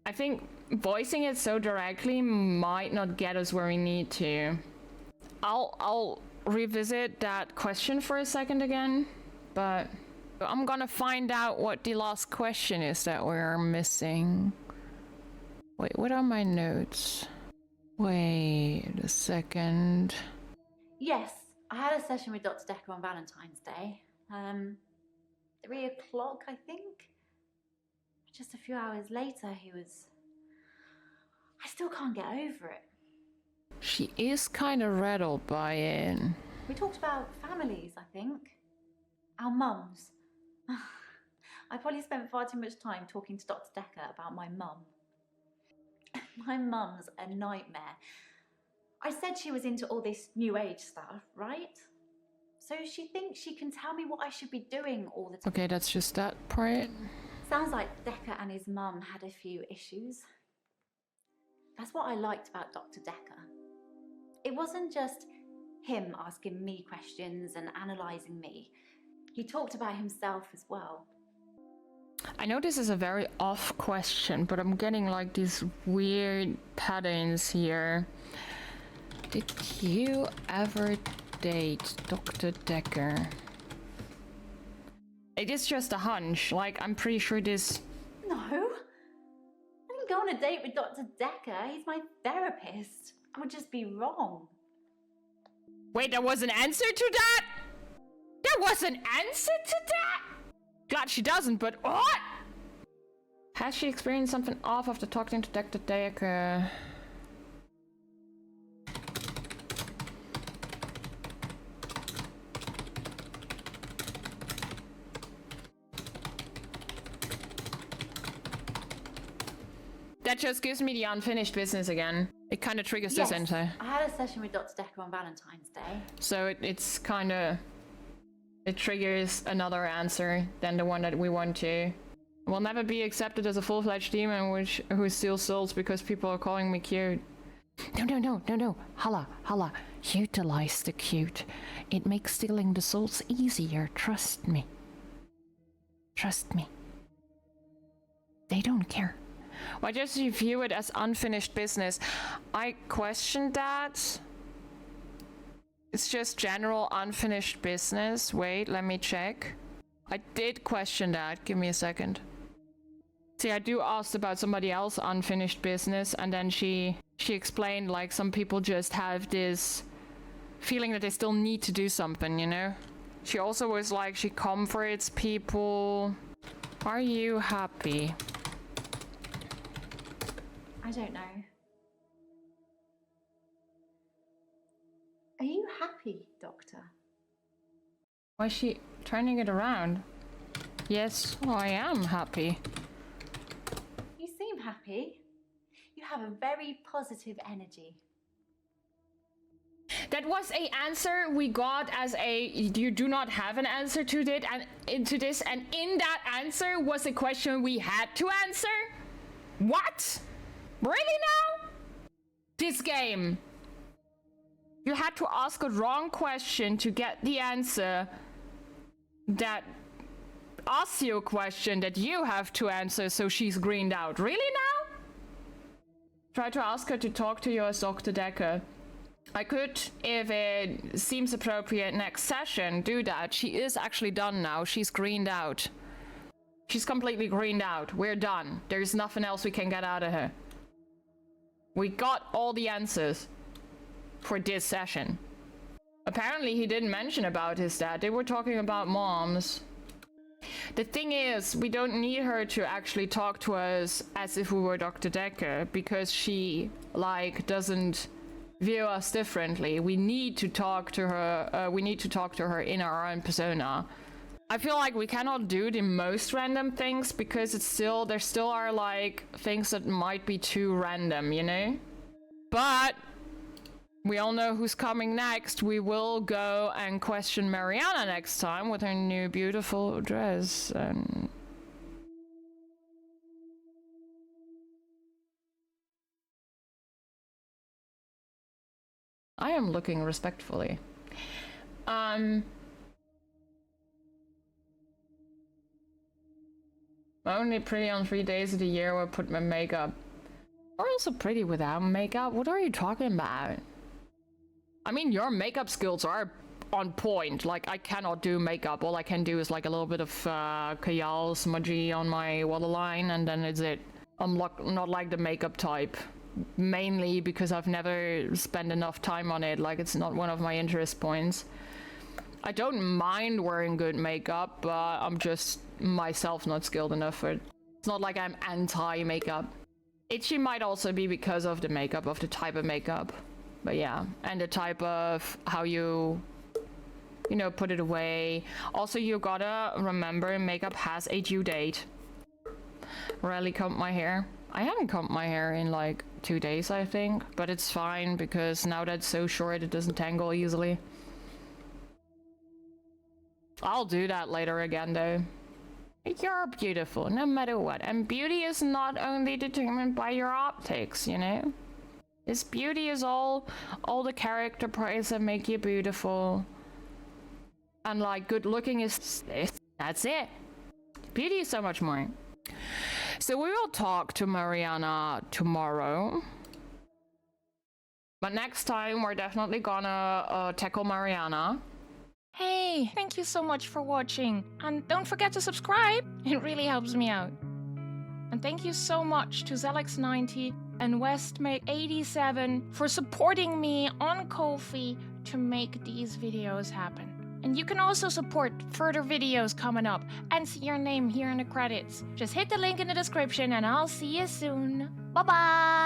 Speaker 1: I think voicing it so directly might not get us where we need to. I'll revisit that question for a second again, but I'm gonna find out what the last question is that we're missing. Wait, what are my notes? Wait a second.
Speaker 5: Yes, I had a session with Dr. Dekker on Valentine's Day. 3 o'clock, I think. Just a few hours later, I still can't get over it.
Speaker 1: She is kind of rattled by it.
Speaker 5: We talked about families, I think. Our mums. I probably spent far too much time talking to Dr. Dekker about my mum. My mum's a nightmare. I said she was into all this new age stuff, right? So she thinks she can tell me what I should be doing all the time.
Speaker 1: Okay, that's just that part.
Speaker 5: Sounds like Dekker and his mum had a few issues. That's what I liked about Dr. Dekker. It wasn't just him asking me questions and analysing me. He talked about himself as well.
Speaker 1: I know this is a very off question, but I'm getting like these weird patterns here. Did you ever date Dr. Dekker? It is just a hunch. Like, I'm pretty sure this...
Speaker 5: No. I didn't go on a date with Dr. Dekker. He's my therapist. I would just be wrong.
Speaker 1: Wait, there was an answer to that? There was an answer to that? Glad she doesn't, but what? Has she experienced something off after talking to Dr. Dekker? That just gives me the unfinished business again. It kind of triggers this enter.
Speaker 5: I had a session with Dr. Dekker on Valentine's Day.
Speaker 1: So it's kind of... It triggers another answer than the one that we want to. Will never be accepted as a full-fledged demon who steals souls because people are calling me cute. No. Hala. Utilize the cute. It makes stealing the souls easier. Trust me. They don't care. Why just you view it as unfinished business? I questioned that. It's just general unfinished business. Wait, let me check. I did question that. Give me a second. See, I do ask about somebody else unfinished business, and then she explained like some people just have this feeling that they still need to do something, you know? She also was like, she comforts people. Are you happy?
Speaker 5: I don't know. Are you happy, Doctor?
Speaker 1: Why is she turning it around? Yes, I am happy.
Speaker 5: You seem happy. You have a very positive energy.
Speaker 1: That was an answer we got as a you do not have an answer to it and into this, and in that answer was a question we had to answer? What? Really now? This game. You had to ask a wrong question to get the answer that asks you a question that you have to answer, so she's greened out. Really now? Try to ask her to talk to you as Dr. Dekker. I could, if it seems appropriate next session, do that. She is actually done now. She's greened out. She's completely greened out. We're done. There's nothing else we can get out of her. We got all the answers for this session. Apparently he didn't mention about his dad. They were talking about moms. The thing is, we don't need her to actually talk to us as if we were Dr. Dekker, because she, like, doesn't view us differently. We need to talk to her, in our own persona. I feel like we cannot do the most random things because there still are like things that might be too random, you know? But we all know who's coming next. We will go and question Mariana next time with her new beautiful dress. And I am looking respectfully. I'm only pretty on 3 days of the year where I put my makeup. You're also pretty without makeup. What are you talking about? I mean, your makeup skills are on point. Like, I cannot do makeup. All I can do is like a little bit of Kajal smudgy on my waterline, and then it's it. I'm not like the makeup type. Mainly because I've never spent enough time on it. Like, it's not one of my interest points. I don't mind wearing good makeup, but I'm just myself not skilled enough for it. It's not like I'm anti-makeup. Itchy might also be because of the makeup, of the type of makeup. But yeah, and the type of how you know, put it away. Also, you gotta remember makeup has a due date. Rarely comb my hair. I haven't combed my hair in like 2 days, I think. But it's fine because now that it's so short, it doesn't tangle easily. I'll do that later again though. You're beautiful no matter what. And beauty is not only determined by your optics, you know? This beauty is all the character traits that make you beautiful. And like good looking is, that's it. Beauty is so much more. So we will talk to Mariana tomorrow. But next time we're definitely gonna tackle Mariana.
Speaker 7: Hey, thank you so much for watching. And don't forget to subscribe. It really helps me out. And thank you so much to Zelex90 and Westmake87 for supporting me on Ko-fi to make these videos happen. And you can also support further videos coming up and see your name here in the credits. Just hit the link in the description and I'll see you soon. Bye-bye!